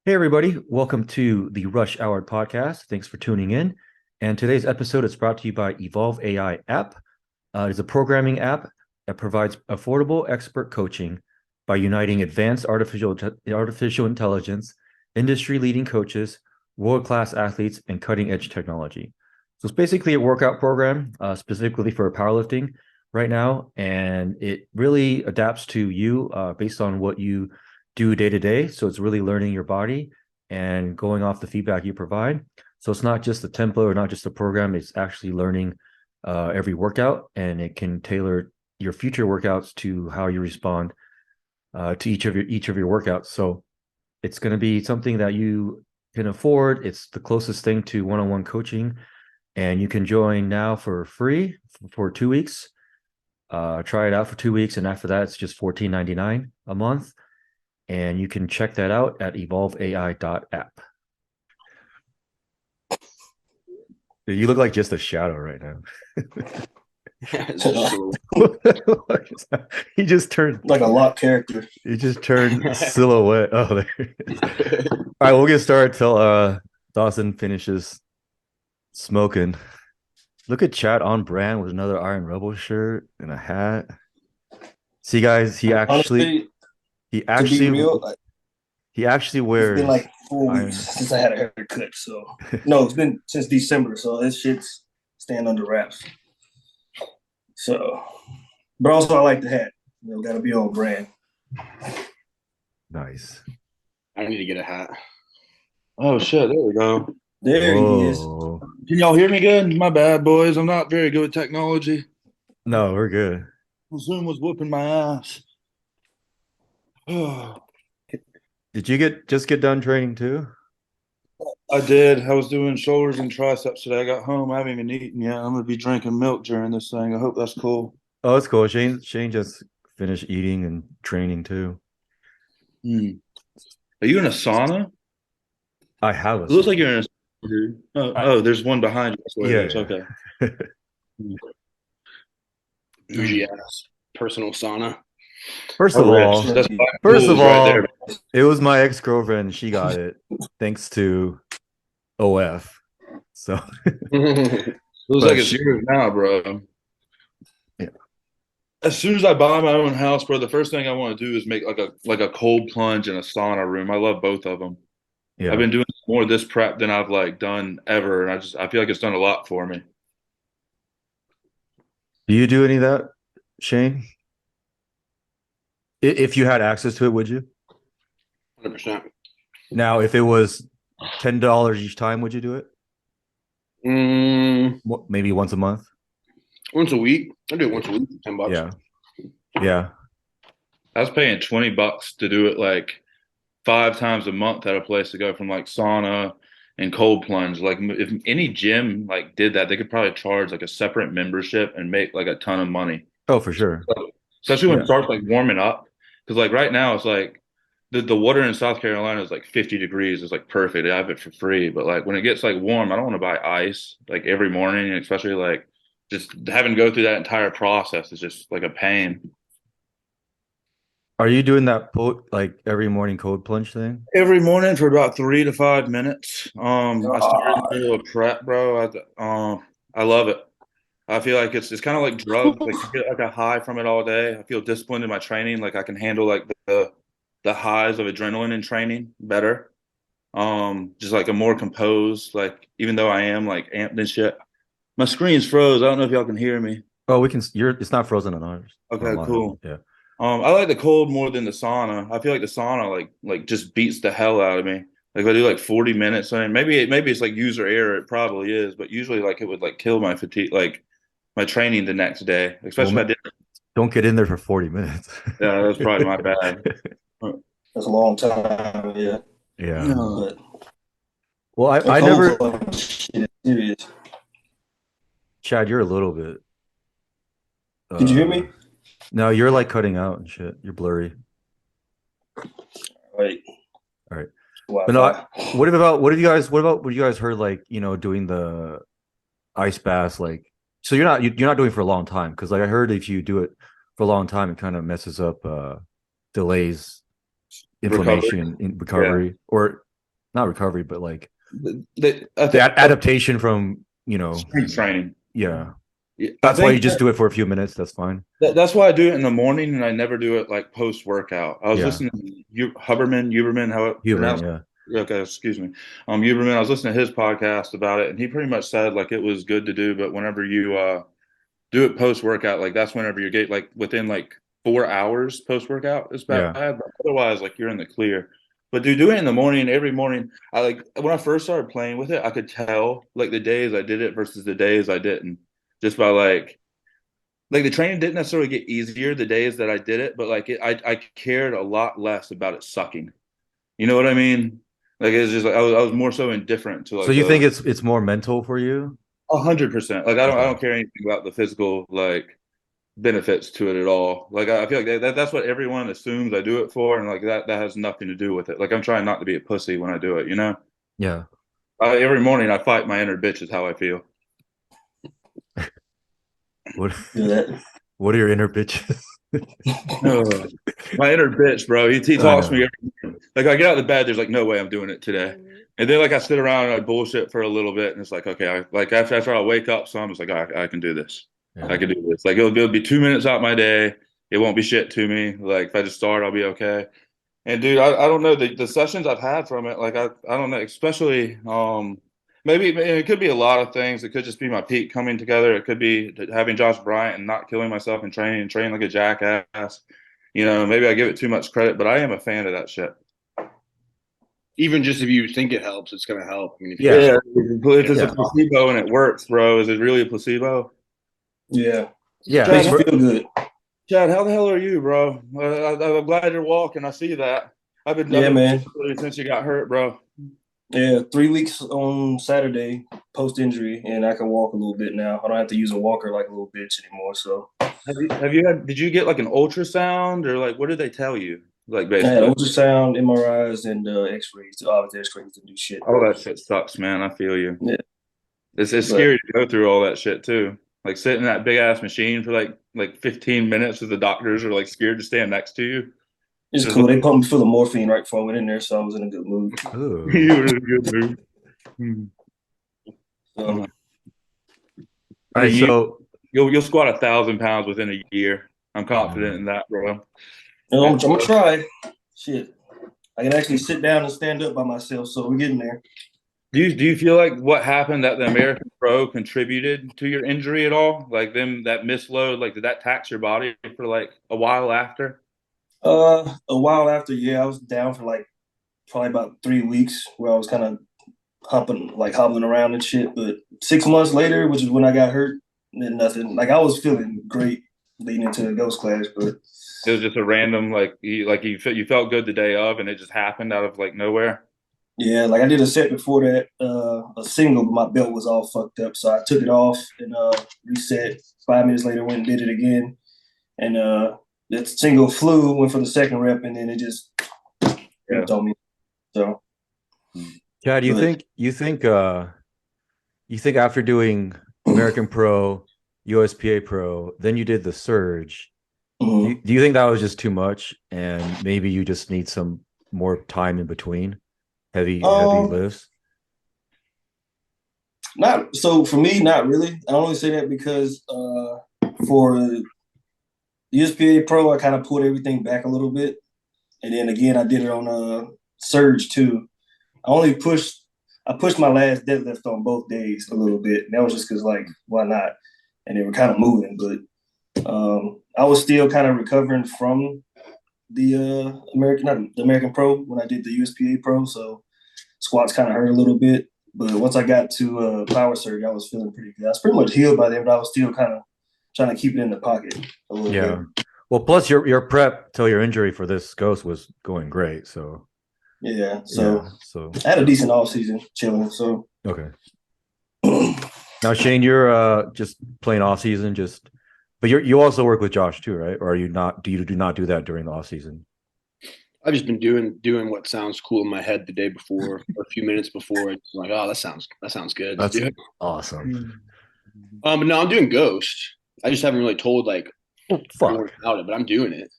Hey, everybody. Welcome to the Rush Hour podcast. Thanks for tuning in. And today's episode is brought to you by Evolve AI app. It's a programming app that provides affordable expert coaching by uniting advanced artificial intelligence, industry-leading coaches, world-class athletes, and cutting-edge technology. So it's basically a workout program specifically for powerlifting right now, and it really adapts to you based on what you do day to day. So it's really learning your body and going off the feedback you provide. So it's not just a template or not just a program. It's actually learning every workout, and it can tailor your future workouts to how you respond to each of your workouts. So it's going to be something that you can afford. It's the closest thing to one-on-one coaching, and you can join now for free for 2 weeks. Try it out for 2 weeks, and after that, it's just $14.99 a month. And you can check that out at evolveai.app. You look like just a shadow right now. He just turned like a lock character. He just turned silhouette. Oh, there it is. All right, we'll get started till Dawson finishes smoking. Look at Chad on brand with another Iron Rebel shirt and a hat. See, guys, he actually to be real, wears. it's been like 4 weeks since I had a haircut. So no, it's been since December. So this shit's staying under wraps. So, but also I like the hat. Got to be on brand. Nice. I need to get a hat. Oh shit! There we go. There he is. Can y'all hear me good? My bad, boys. I'm not very good with technology. No, we're good. Zoom was whooping my ass. Did you just get done training too? I did. I was doing shoulders and triceps today. I got home. I haven't even eaten yet. I'm gonna be drinking milk during this thing. I hope that's cool. Oh, that's cool. Shane just finished eating and training too. Are you in a sauna? I have a It looks like you're in a sauna. Oh, there's one behind you. Yeah. It's okay. Yes. Personal sauna. First of all, right there. It was my ex-girlfriend. She got it thanks to OF. So it looks like it's yours now, bro. Yeah. As soon as I buy my own house, bro, the first thing I want to do is make like a cold plunge and a sauna room. I love both of them. Yeah. I've been doing more of this prep than I've done ever, and I feel like it's done a lot for me. Do you do any of that, Shane? If you had access to it, would you? 100%. Now, if it was $10 each time, would you do it? Maybe once a month. Once a week. I do it once a week for $10. Yeah. I was paying $20 to do it 5 times a month at a place to go from sauna and cold plunge. If any gym did that, they could probably charge a separate membership and make a ton of money. Oh, for sure. Especially when it starts warming up. Because right now it's the water in South Carolina is 50 degrees. It's perfect. I have it for free. But when it gets warm, I don't want to buy ice every morning, and especially just having to go through that entire process is just a pain. Are you doing that every morning cold plunge thing? Every morning for about 3 to 5 minutes. I start in the middle of prep, bro. I love it. I feel like it's kind of like drugs. You get a high from it all day. I feel disciplined in my training. I can handle the highs of adrenaline in training better. Just a more composed. Even though I am amped and shit. My screen's froze. I don't know if y'all can hear me. Oh, we can. It's not frozen on ours. Okay, cool. Yeah. I like the cold more than the sauna. I feel like the sauna just beats the hell out of me. If I do 40 minutes, and maybe it's user error. It probably is, but usually it would kill my fatigue, my training the next day, especially if I did. Don't get in there for 40 minutes. Yeah, that's probably my bad. That's a long time. Yeah. Yeah. Well, I never. Serious. Chad, you're a little bit. Did you hear me? No, you're cutting out and shit. You're blurry. Right. All right. But no, what have you guys heard doing the ice baths so you're not doing it for a long time, because I heard if you do it for a long time it kind of messes up delays inflammation in recovery. Or not recovery, but like the adaptation from, strength training. Yeah. Yeah, That's why you just do it for a few minutes. That's fine. That's why I do it in the morning, and I never do it like post workout. I was listening to Huberman, how it pronounced. Yeah. Okay, excuse me. Huberman. I was listening to his podcast about it, and he pretty much said like it was good to do, but whenever you do it post workout, like that's whenever you get like within like 4 hours post workout is bad. But otherwise, like you're in the clear. But do it in the morning. Every morning, I like when I first started playing with it, I could tell like the days I did it versus the days I didn't, just by like the training didn't necessarily get easier the days that I did it, but like I cared a lot less about it sucking. You know what I mean? Like it's just like I was more so indifferent to like. So you think it's more mental for you? 100%. Like I don't care anything about the physical like benefits to it at all. Like I feel like that's what everyone assumes I do it for, and like that has nothing to do with it. Like I'm trying not to be a pussy when I do it. Yeah. Every morning I fight my inner bitch is how I feel. What are your inner bitches? My inner bitch, bro. He talks to me every morning. Like I get out of the bed, there's like no way I'm doing it today. And then like I sit around and I bullshit for a little bit, and it's like okay, after I wake up, so I'm just like I can do this. Yeah. I can do this. Like it'll be 2 minutes out my day. It won't be shit to me. Like if I just start, I'll be okay. And dude, I don't know the sessions I've had from it. Like I don't know, especially maybe it could be a lot of things. It could just be my peak coming together. It could be having Josh Bryant and not killing myself and training like a jackass. Maybe I give it too much credit, but I am a fan of that shit. Even just if you think it helps, it's gonna help. I mean, if it's a placebo and it works, bro, is it really a placebo? Yeah. Yeah. Makes you feel good. Chad, how the hell are you, bro? I'm glad you're walking. I see that. I've been man. Since you got hurt, bro. Yeah, 3 weeks on Saturday post injury, and I can walk a little bit now. I don't have to use a walker like a little bitch anymore. So, did you get like an ultrasound or like what did they tell you? Like basically, I had ultrasound, MRIs, and X-rays. Obviously, X-rays to do shit. Oh, that shit sucks, man. I feel you. Yeah, it's scary to go through all that shit too. Like sitting in that big ass machine for like 15 minutes, as the doctors are like scared to stand next to you. It's cool. They pumped me full of morphine right before I went in there, so I was in a good mood. You were in a good mood. So, all right, so you'll squat 1,000 pounds within a year. I'm confident in that, bro. I'm gonna try. Shit, I can actually sit down and stand up by myself, so we're getting there. Do you feel like what happened at the American Pro contributed to your injury at all? Like that misload, like did that tax your body for like a while after? A while after, yeah, I was down for like probably about 3 weeks where I was kind of hobbling around and shit. But 6 months later, which is when I got hurt, then nothing. Like I was feeling great leading into the ghost class, but it was just a random you felt good the day of, and it just happened out of like nowhere. Yeah, like I did a set before that, a single, but my belt was all fucked up, so I took it off and reset. 5 minutes later, went and did it again, and that single flew. Went for the second rep, and then it just on me. So, Chad, you think after doing American Pro, USPA Pro, then you did the Surge. Mm-hmm. Do you think that was just too much, and maybe you just need some more time in between heavy lifts? Not so for me, not really. I only say that because for USPA Pro, I kind of pulled everything back a little bit, and then again, I did it on Surge too. I pushed my last deadlift on both days a little bit. And that was just because, like, why not? And they were kind of moving, but I was still kind of recovering from the American Pro when I did the USPA Pro. So squats kind of hurt a little bit. But once I got to Power Surge, I was feeling pretty good. I was pretty much healed by then, but I was still kind of trying to keep it in the pocket a little bit. Well, plus your prep till your injury for this ghost was going great. So yeah. So I had a decent off season chilling. So okay. Now Shane, you're just playing off season, but you also work with Josh too, right? Or are you not? Do not do that during the off season? I've just been doing what sounds cool in my head the day before, or a few minutes before. It's like, oh, that sounds good. That's awesome. But no, I'm doing Ghost. I just haven't really told like about it, but I'm doing it.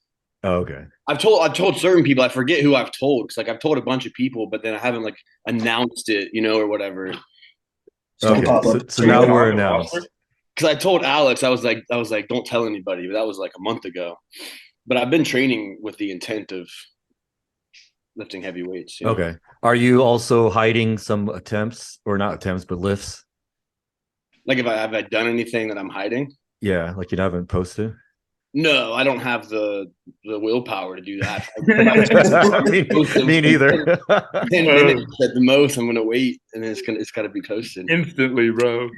Oh, okay. I've told certain people. I forget who I've told because like I've told a bunch of people, but then I haven't like announced it, or whatever. Don't Okay. pop So, up. so now we're announced. Because I told Alex, I was like, don't tell anybody. But that was like a month ago. But I've been training with the intent of lifting heavy weights. Okay. Are you also hiding some attempts or not attempts, but lifts? Like, have I done anything that I'm hiding? Yeah, like you haven't posted. No, I don't have the willpower to do that. Me neither. 10 minutes at the most. I'm gonna wait, and then it's gotta be posted Instantly, bro.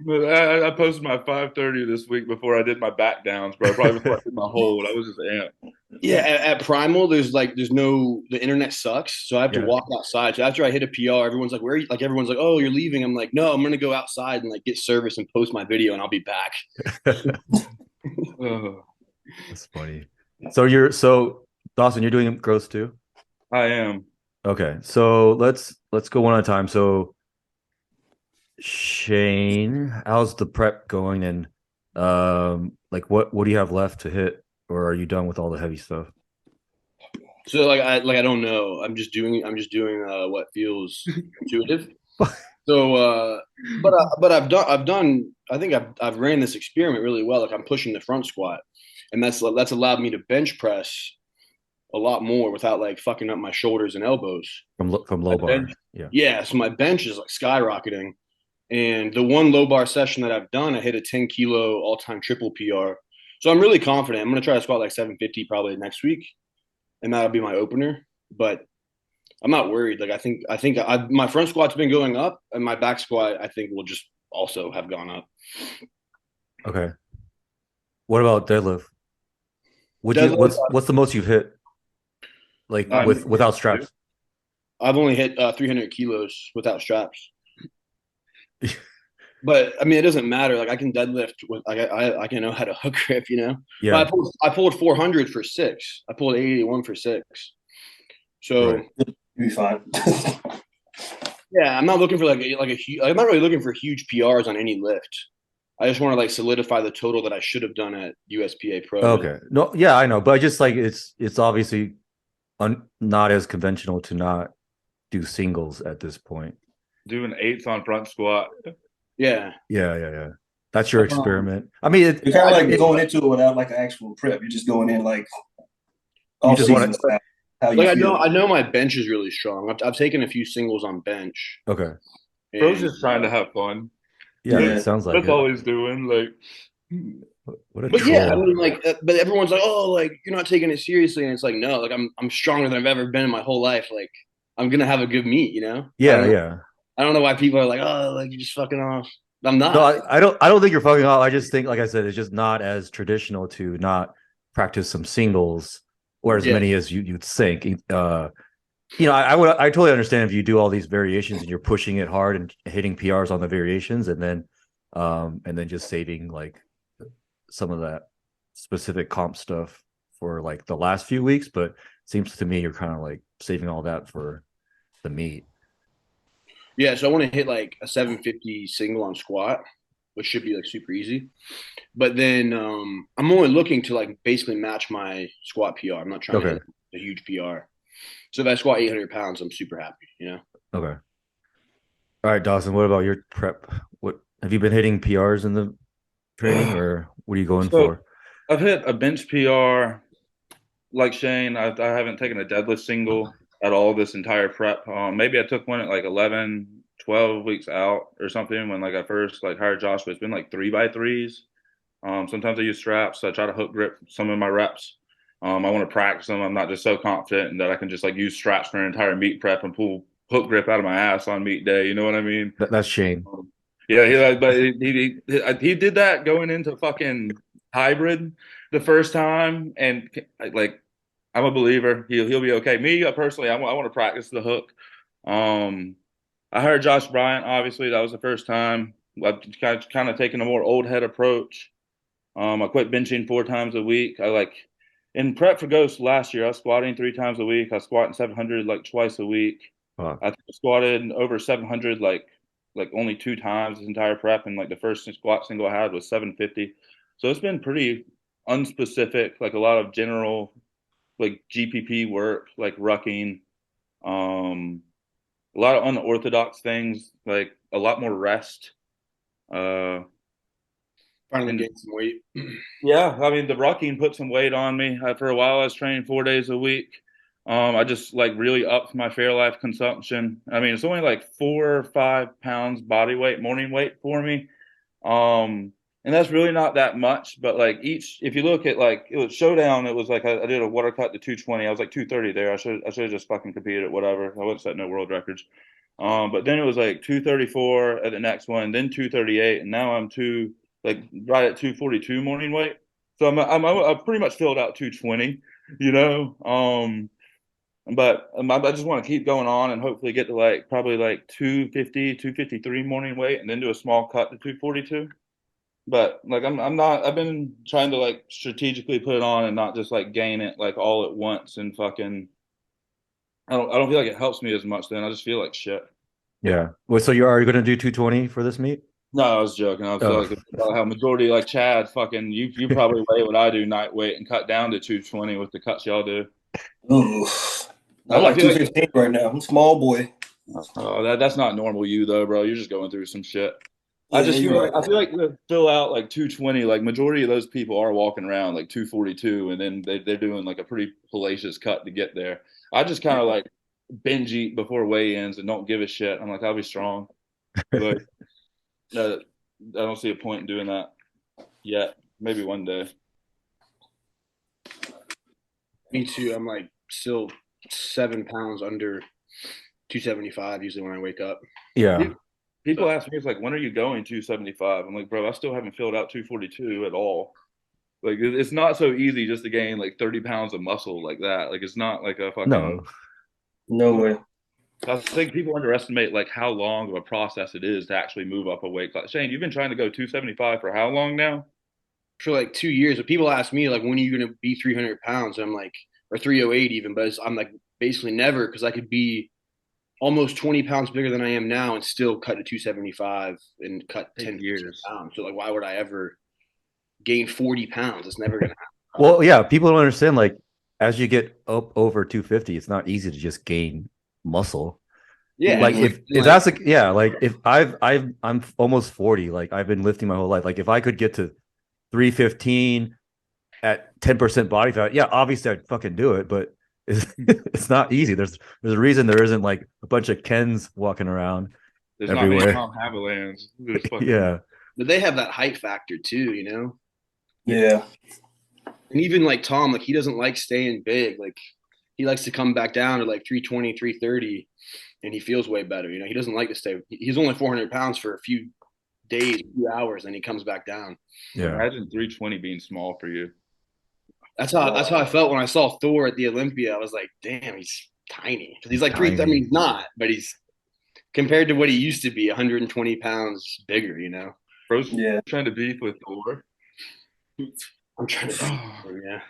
I posted my 5:30 this week before I did my back downs, bro. Probably before I did my hold. I was just amped. Yeah, at Primal, there's no the internet sucks, so I have to Yeah. walk outside. So after I hit a PR, everyone's like, "Where?" Are you? Like everyone's like, "Oh, you're leaving." I'm like, "No, I'm gonna go outside and like get service and post my video, and I'll be back." That's funny. So Dawson, you're doing gross too? I am. Okay. So let's go one at a time. So Shane, how's the prep going? And like what do you have left to hit? Or are you done with all the heavy stuff? So I don't know. I'm just doing what feels intuitive. So but I've done I think I've ran this experiment really well. Like I'm pushing the front squat, and that's allowed me to bench press a lot more without like fucking up my shoulders and elbows. From My low bar. bench, Yeah. yeah. So my bench is like skyrocketing, and the one low bar session that I've done, I hit a 10 kilo all time triple PR. So I'm really confident. I'm gonna try to squat like 750 probably next week, and that'll be my opener. But I'm not worried. Like my front squat's been going up, and my back squat I think will just also have gone up. Okay. What about deadlift? Deadlift, What's the most you've hit? Like without straps? I've only hit 300 kilos without straps. But I mean, it doesn't matter. Like I can deadlift with I can know how to hook grip, Yeah. But I pulled 400 for 6. I pulled 881 for 6. So Right. You'll be fine. yeah, I'm not looking for I'm not really looking for huge PRs on any lift. I just want to like solidify the total that I should have done at USPA Pro. Okay. No, yeah, I know, but I just like it's obviously not as conventional to not do singles at this point. Doing eights on front squat. Yeah. Yeah. That's your experiment. I mean, You're kind of like going into it without like an actual prep. You're just going in like off season style. How you Like feel. I know my bench is really strong. I've taken a few singles on bench. Okay. Bro's just trying to have fun. Yeah, Yeah. it sounds like That's it. all he's doing. Like, What a But troll. yeah, I mean, like, but everyone's like, "Oh, like you're not taking it seriously," and it's like, no, like I'm stronger than I've ever been in my whole life. Like, I'm gonna have a good meet, Yeah. I don't know why people are like, "Oh, like you're just fucking off." I'm not. No, I don't think you're fucking off. I just think, like I said, it's just not as traditional to not practice some singles or as many as you'd think. I totally understand if you do all these variations and you're pushing it hard and hitting PRs on the variations, and then just saving like some of that specific comp stuff for like the last few weeks. But it seems to me you're kind of like saving all that for the meet. Yeah, so I want to hit like a 750 single on squat, which should be like super easy. But then I'm only looking to like basically match my squat PR. I'm not trying to hit a huge PR. So if I squat 800 pounds, I'm super happy, Okay. All right, Dawson, what about your prep? What have you been hitting PRs in the training, or what are you going for? I've hit a bench PR like Shane. I haven't taken a deadlift single at all this entire prep. Maybe I took one at like 11, 12 weeks out or something when like I first like hired Josh, but it's been like 3x3s. Sometimes I use straps. So I try to hook grip some of my reps. I want to practice them. I'm not just so confident that I can just like use straps for an entire meet prep and pull hook grip out of my ass on meet day. You know what I mean? That's Shane. But he did that going into fucking hybrid the first time, and like I'm a believer he'll be okay. Me personally, I want to practice the hook. I heard Josh Bryant. Obviously, that was the first time. I've kind of taken a more old head approach. I quit benching 4 times a week. In prep for Ghost last year, I was squatting 3 times a week. I was squatting 700 like twice a week. Wow. I squatted over 700 like only 2 times this entire prep, and like the first squat single I had was 750. So it's been pretty unspecific, like a lot of general like GPP work, like rucking, a lot of unorthodox things, like a lot more rest. Uh, Finally and gained some weight. yeah, I mean, the rucking put some weight on me. For a while, I was training 4 days a week. I just like really upped my Fairlife consumption. I mean, it's only like 4 or 5 pounds body weight, morning weight for me. And that's really not that much, but like if you look at like it was showdown, it was like I did a water cut to 220. I was like 230 there. I should have just fucking competed at whatever. I wouldn't set no world records. But then it was like 234 at the next one, then 238, and now I'm like right at 242 morning weight. So I pretty much filled out 220, you know. But I just want to keep going on and hopefully get to like probably like 250, 253 morning weight, and then do a small cut to 242. But like I'm not. I've been trying to like strategically put it on and not just like gain it like all at once and fucking. I don't feel like it helps me as much. Then I just feel like shit. Yeah. Well, so you are going to do 220 for this meet? No, I was joking. I feel Oh, like about how majority like Chad, fucking you probably weigh what I do night weight and cut down to 220 with the cuts y'all do. Ooh, I'm I like feel like 215 right now. I'm a small boy. that's not normal you though, bro. You're just going through some shit. I Yeah, just you're feel like right. I feel like to fill out like 220, like majority of those people are walking around like 242, and then they're doing like a pretty hellacious cut to get there. I just kind of like binge eat before weigh-ins and don't give a shit. I'm like, I'll be strong. Like, I don't see a point in doing that yet. Maybe one day. Me too. I'm like still 7 pounds under 275 usually when I wake up. yeah. People ask me, it's like, when are you going 275? I'm like, bro, I still haven't filled out 242 at all. Like, it's not so easy just to gain like 30 pounds of muscle like that. Like, it's not like a fucking. No. No way. I think people underestimate like how long of a process it is to actually move up a weight class. Shane, you've been trying to go 275 for how long now? For like 2 years. But people ask me like, when are you going to be 300 pounds? And I'm like, or 308 even. But I'm like, basically never, because I could be almost 20 pounds bigger than I am now and still cut to 275 and cut 10 Years. pounds. So like, why would I ever gain 40 pounds? It's never going to happen. Well, yeah, people don't understand like as you get up over 250, it's not easy to just gain muscle. Yeah. Like Mhm. if that's like yeah, like if I'm almost 40, like I've been lifting my whole life. Like if I could get to 315 at 10% body fat, yeah, obviously I'd fucking do it, but it's not easy. There's a reason there isn't like a bunch of Kens walking around There's not many everywhere. Tom Havilands. There's fucking. Yeah. But they have that height factor too, you know? Yeah. And even like Tom, like he doesn't like staying big. Like he likes to come back down to like 320, 330, and he feels way better. You know, he doesn't like to stay. He's only 400 pounds for a few days, a few hours, and he comes back down. Yeah. Imagine 320 being small for you. That's how I felt when I saw Thor at the Olympia. I was like, damn, he's tiny. Because he's like three. I Tiny. mean, he's not, but he's compared to what he used to be, 120 pounds bigger. You know, Bro's Yeah. trying to beef with Thor. I'm trying to. Yeah.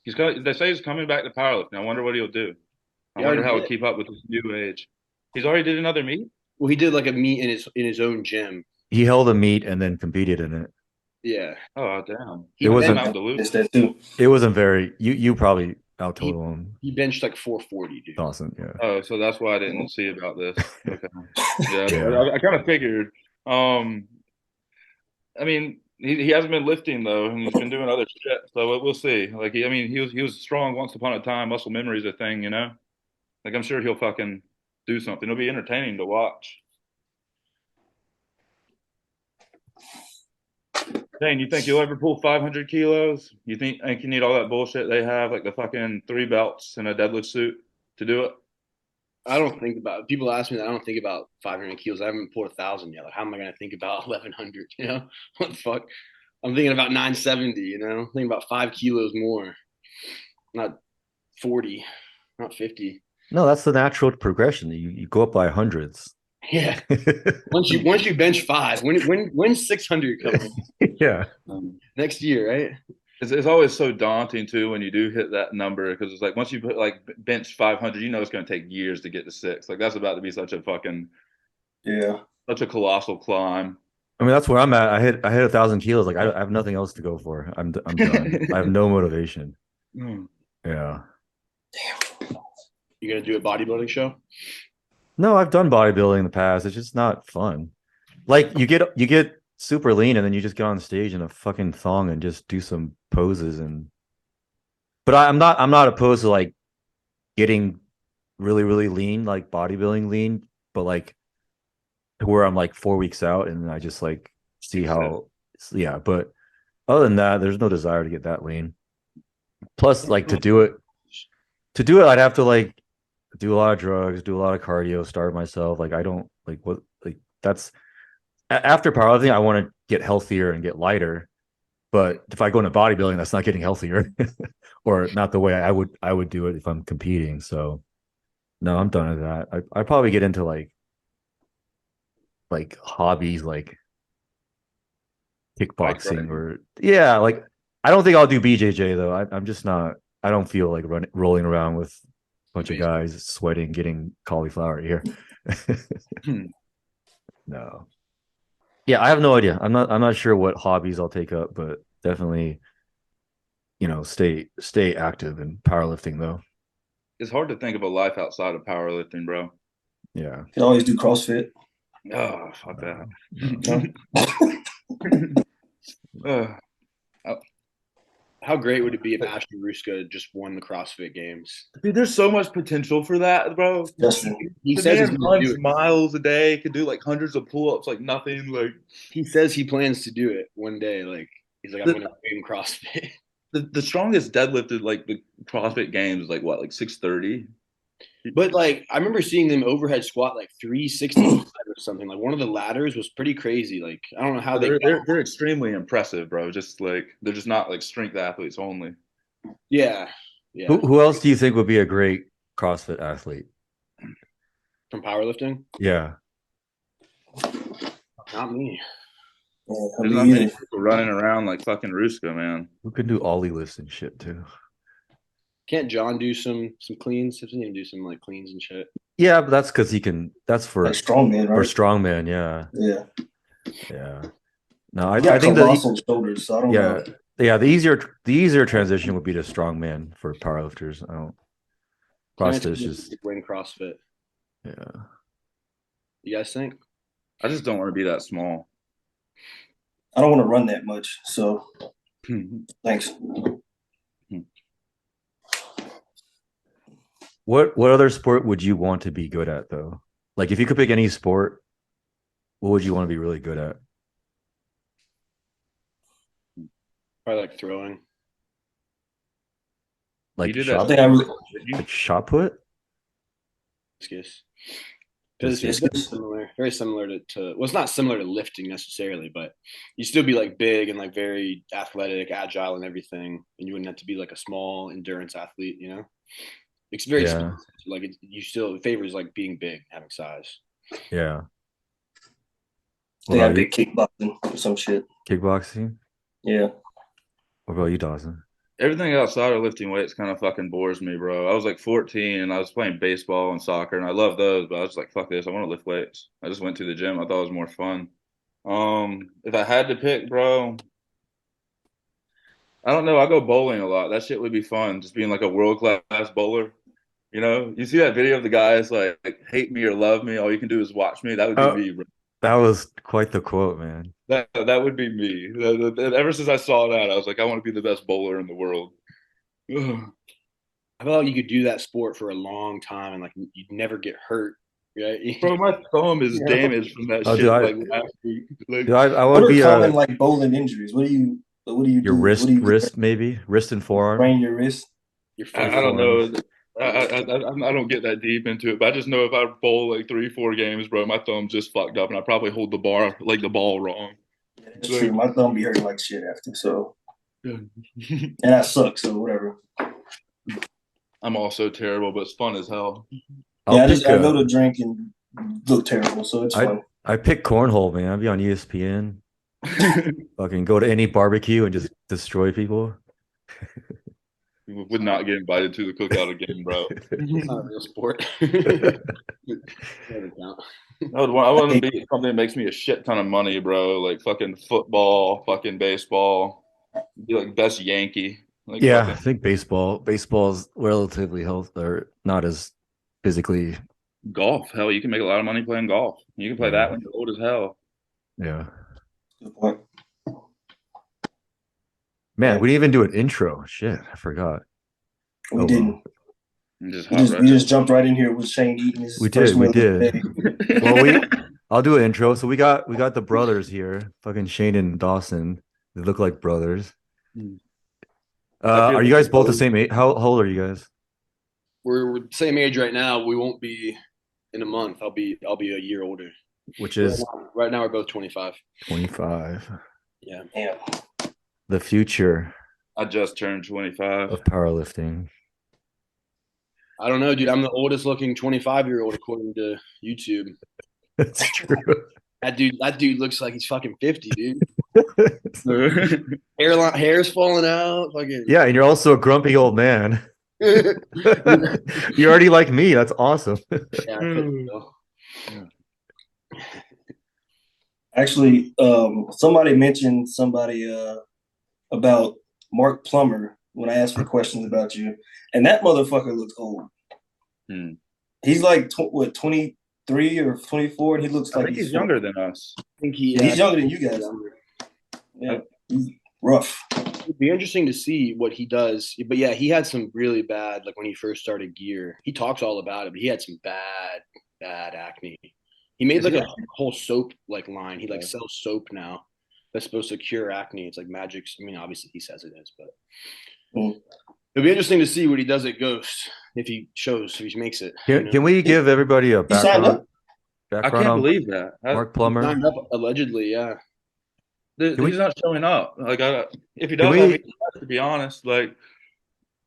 They say he's coming back to powerlifting. I wonder what he'll do. I He wonder already how he'll did. keep up with this new age. He's already did another meet. Well, he did like a meet in his own gym. He held a meet and then competed in it. Yeah. Oh damn! He It I wasn't came out to lose. It's that too. it wasn't very you probably out total him. He benched like 440, dude. Dawson, yeah. Oh, so that's why I didn't see about this. Okay. Yeah, Yeah. I kind of figured. I mean, he hasn't been lifting though, and he's been doing other shit. So we'll see. Like, I mean, he was strong once upon a time. Muscle memory is a thing, you know. Like, I'm sure he'll fucking do something. It'll be entertaining to watch. Dane, you think you'll ever pull 500 kilos? You think you need all that bullshit they have, like the fucking 3 belts and a deadlift suit to do it? I don't think about people ask me that. I don't think about 500 kilos. I haven't pulled 1,000 yet. Like, how am I going to think about 1,100? You know, what the fuck? I'm thinking about 970. You know, I'm thinking about 5 kilos more, not 40, not 50. No, that's the natural progression. You go up by hundreds. Yeah. Once you bench 5, when's 600 coming? Yeah. Next year, right? It's always so daunting too when you do hit that number because it's like once you put like bench 500, you know it's going to take years to get to 6. Like that's about to be such a Yeah. colossal climb. I mean, that's where I'm at. I hit 1,000 kilos. Like I have nothing else to go for. I'm done. I have no motivation. Mm. Yeah. You gonna do a bodybuilding show? No, I've done bodybuilding in the past. It's just not fun. Like you get super lean and then you just get on stage in a fucking thong and just do some poses and but I'm not opposed to like getting really lean, like bodybuilding lean, but like where I'm like 4 weeks out and I just like see how yeah, but other than that, there's no desire to get that lean. Plus, like to do it, I'd have to like do a lot of drugs, do a lot of cardio, starve myself. Like I don't like what like that's after powerlifting, I want to get healthier and get lighter. But if I go into bodybuilding, that's not getting healthier, or not the way I would do it if I'm competing. So no, I'm done with that. I probably get into like hobbies like Bike kickboxing riding. or yeah, like I don't think I'll do BJJ though. I'm just not. I don't feel like rolling around with a bunch of guys sweating, getting cauliflower here. Hmm. No. Yeah, I have no idea. I'm not sure what hobbies I'll take up, but definitely, stay active in powerlifting though. It's hard to think of a life outside of powerlifting, bro. Yeah. You can always do CrossFit. Oh, fuck that. No. How great would it be if Ashley Ruska just won the CrossFit Games? Dude, there's so much potential for that, bro. Justin. He The says he's man going to do runs it. miles a day, could do like hundreds of pull-ups, like nothing. Like He says he plans to do it one day. Like he's like, I'm going to win CrossFit. the strongest deadlifted like the CrossFit Games is like what, like 630. But like I remember seeing them overhead squat like 365 or something. Like one of the ladders was pretty crazy. Like I don't know how they They're extremely impressive, bro. Just like they're just not like strength athletes only. yeah. Yeah. Who else do you think would be a great CrossFit athlete? From powerlifting? Yeah. Not me. Yeah, There's not many people running around like fucking Ruska, man. Who can do ollie lifts and shit too? Can't John do some cleans? Doesn't he do some like cleans and shit? Yeah, but that's because he can. That's for like strongman, for right? strongman. Yeah, Yeah. yeah. No, You got I think colossal shoulders, so I don't yeah, know. yeah. The easier transition would be to strongman for powerlifters. I don't. CrossFit is just win CrossFit. yeah. You guys think? I just don't want to be that small. I don't want to run that much, so thanks. What other sport would you want to be good at though? Like if you could pick any sport, what would you want to be really good at? Probably like throwing. Like You did shot, I think I really like shot put? Discus. Because it's Discus? very similar to well, it's not similar to lifting necessarily, but you still be like big and like very athletic, agile, and everything, and you wouldn't have to be like a small endurance athlete, you know. It's very Yeah. like you still it favors like being big, having size. Yeah. I think I about you? did kickboxing or some shit. Kickboxing? Yeah. What about you, Dawson? Everything outside of lifting weights kind of fucking bores me, bro. I was like 14 and I was playing baseball and soccer and I love those, but I was like, fuck this, I want to lift weights. I just went to the gym. I thought it was more fun. If I had to pick, bro, I don't know. I go bowling a lot. That shit would be fun, just being like a world class bowler. You know, you see that video of the guys like hate me or love me, all you can do is watch me. That would be Oh, me, bro. that was quite the quote, man. That would be me. Ever since I saw that, I was like, I want to be the best bowler in the world. I felt like you could do that sport for a long time and like you'd never get hurt, right? Bro, my thumb is damaged from that Oh, shit dude, like last week. Like, I What would are be common like bowling injuries? What do you your do? What do you wrist maybe wrist and forearm. sprain your wrist? Your I don't know. Forearms. I don't get that deep into it, but I just know if I bowl like 3, 4 games, bro, my thumb's just fucked up, and I probably hold the bar like the ball wrong. That's true. My thumb be hurting like shit after, so Yeah. and I suck, so whatever. I'm also terrible, but it's fun as hell. I go to drink and look terrible, so it's fun. I pick cornhole, man. I'd be on ESPN. Fucking go to any barbecue and just destroy people. Would not get invited to the cookout again, bro. It's not a real sport. Doesn't count. I want to be something that makes me a shit ton of money, bro. Like fucking football, fucking baseball. Be like best Yankee. Like Yeah, I fucking think baseball's relatively health or not as physically. golf. Hell, you can make a lot of money playing golf. You can play that when you're old as hell. Yeah. Good point. Man, Yeah. we didn't even do an intro. Shit, I forgot. We didn't. Just We hot, just, right? we just jumped right in here with Shane eating his We first did, we meal of the did. day. Well, I'll do an intro. So we got the brothers here, fucking Shane and Dawson. They look like brothers. I feel Are you like guys both the brothers. same age? How old are you guys? We're the same age right now. We won't be in a month. I'll be a year older. Which is Right now we're both 25. 25. Yeah. Yeah. The future I just turned 25. of powerlifting. I don't know, dude. I'm the oldest looking 25-year-old according to YouTube. That's true. That dude looks like he's fucking 50, dude. Hair's falling out. Fucking. Yeah, and you're also a grumpy old man. You're already like me. That's awesome. Yeah, I think so. Actually, somebody mentioned about Mark Plummer when I asked for questions about you, and that motherfucker looks old. Hmm. He's like 23 or 24, and he looks I like think he's younger than us. I think he's younger than you guys. Yeah, he's rough. It'd be interesting to see what he does. But yeah, he had some really bad, like when he first started gear. He talks all about it, but he had some bad acne. He made like a whole soap like line. He like sells soap now that's supposed to cure acne. It's like magic. I mean, obviously he says it is, but it'll be interesting to see what he does at Ghost if he makes it. Can we give everybody a He signed up? background I can't on believe that. Mark Plummer? Signed up allegedly, yeah. He's not showing up. Like, if he does, to be honest, like.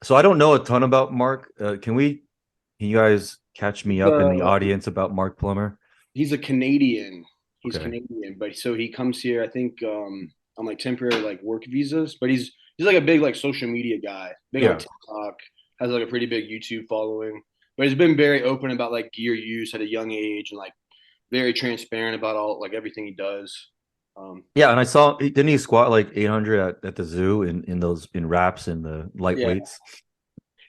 So I don't know a ton about Mark. Can you guys catch me up in the audience about Mark Plummer? He's a Canadian. He's Canadian, but so he comes here, I think, on like temporary like work visas. But he's like a big like social media guy, big on TikTok, has like a pretty big YouTube following. But he's been very open about like gear use at a young age and like very transparent about all like everything he does. Yeah, and I saw didn't he squat like 800 at the zoo in wraps and the light weights?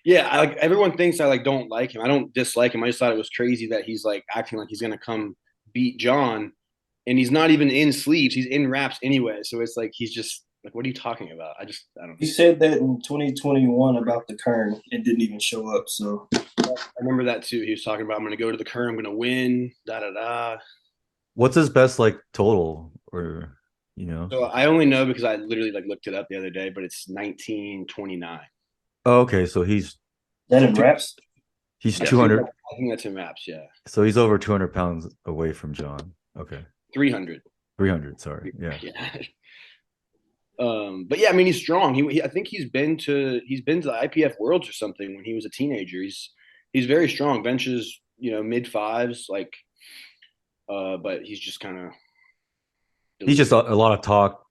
Yeah, like everyone thinks I like don't like him. I don't dislike him. I just thought it was crazy that he's like acting like he's gonna come beat John, and he's not even in sleeves. He's in wraps anyway. So it's like he's just like, what are you talking about? I don't know. He said that in 2021 about the Kern and didn't even show up. So I remember that too. He was talking about I'm gonna go to the Kern, I'm gonna win. Da da da. What's his best like total or So I only know because I literally like looked it up the other day, but it's 1929. Oh, okay, so he's that in wraps? He's 200. I think that's in wraps, yeah. So he's over 200 pounds away from John. Okay. 300. 300, sorry. Yeah. But yeah, I mean he's strong. I think he's been to the IPF Worlds or something when he was a teenager. He's very strong. Benches, mid fives, like but he's just kind of he's just a lot of talk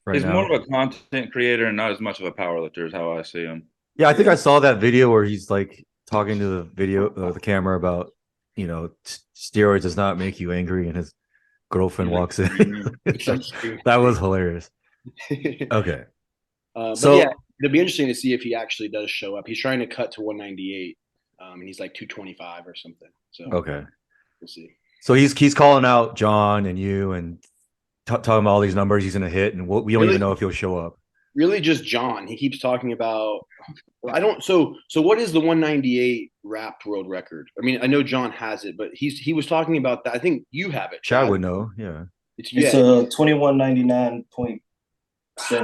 right he's now. More of a content creator and not as much of a powerlifter is how I see him. Yeah, I think I saw that video where he's like talking to the camera about steroids does not make you angry, and his girlfriend walks in. That was hilarious. Okay. So yeah, it'll be interesting to see if he actually does show up. He's trying to cut to 198, and he's like 225 or something. So okay, we'll see. So he's calling out John and you and talking about all these numbers he's gonna hit, and we don't even know if he'll show up. Really, just John. He keeps talking about. I don't. So what is the 198 wrapped world record? I mean, I know John has it, but he was talking about that. I think you have it. Chad would know. Yeah. It's 2199.7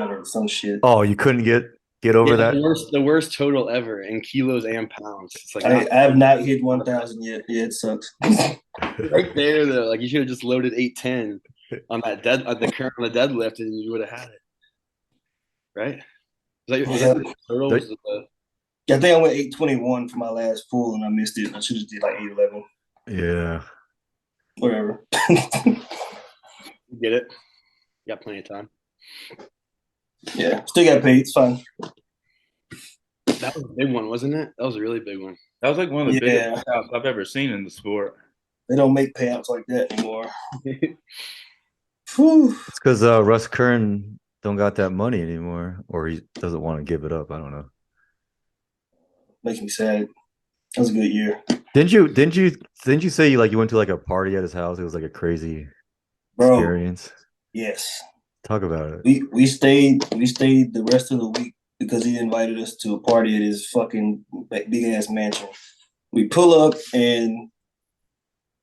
or some shit. Oh, you couldn't get over that? The worst total ever in kilos and pounds. It's like I have not hit 1,000 yet. Yeah, it sucks. Right there, though. Like you should have just loaded 810 on that deadlift, and you would have had it. Right? I think I went 821 for my last pull, and I missed it. I should have did like 811. Yeah. Whatever. Get it? You got plenty of time. Yeah, still got paid. It's fine. That was a big one, wasn't it? That was a really big one. That was like one of the biggest Yeah, payouts I've ever seen in the sport. they don't make payouts like that anymore. Whew. It's because Russ Kern don't got that money anymore, or he doesn't want to give it up. I don't know. Makes me sad. That was a good year, Didn't you say you went to like a party at his house? It was like a crazy bro. experience. Yes, Talk about it. we stayed the rest of the week because he invited us to a party at his fucking big ass mansion. We pull up and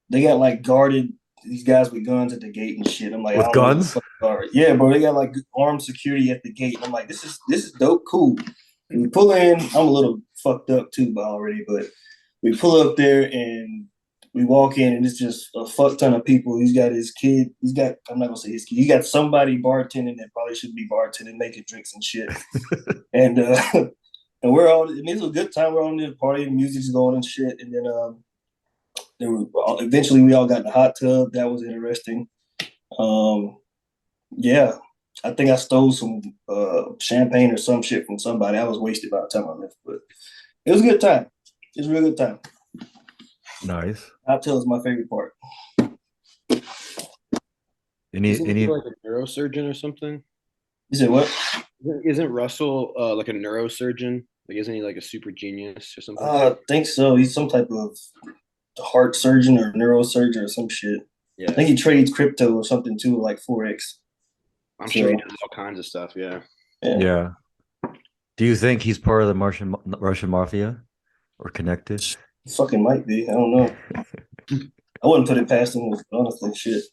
they got like guarded these guys with guns at the gate and shit. I'm like, I With don't know what the guns? fuck they are. Yeah, bro, they got like armed security at the gate. I'm like, this is dope, cool. And we pull in. I'm a little fucked up too, already, but we pull up there and we walk in and it's just a fuck ton of people. He's got his kid. I'm not gonna say his kid. He got somebody bartending that probably should be bartending, making drinks and shit. And and we're all. I mean, it was a good time. We're on the party, music's going and shit. And then eventually we all got in the hot tub. That was interesting. Um, yeah, I think I stole some champagne or some shit from somebody. I was wasted by the time I left, but it was a good time. It was a real good time. Nice. Hot tub is my favorite part. Isn't he like a neurosurgeon or something? You said what? Isn't Russell like a neurosurgeon? Like, isn't he like a super genius or something? I think so. He's some type of heart surgeon or neurosurgeon or some shit. Yeah, I think he trades crypto or something too, like Forex. I'm sure he does all kinds of stuff. Yeah. Yeah. Do you think he's part of the Russian mafia or connected? He fucking might be. I don't know. I wouldn't put it past him, honestly. Shit.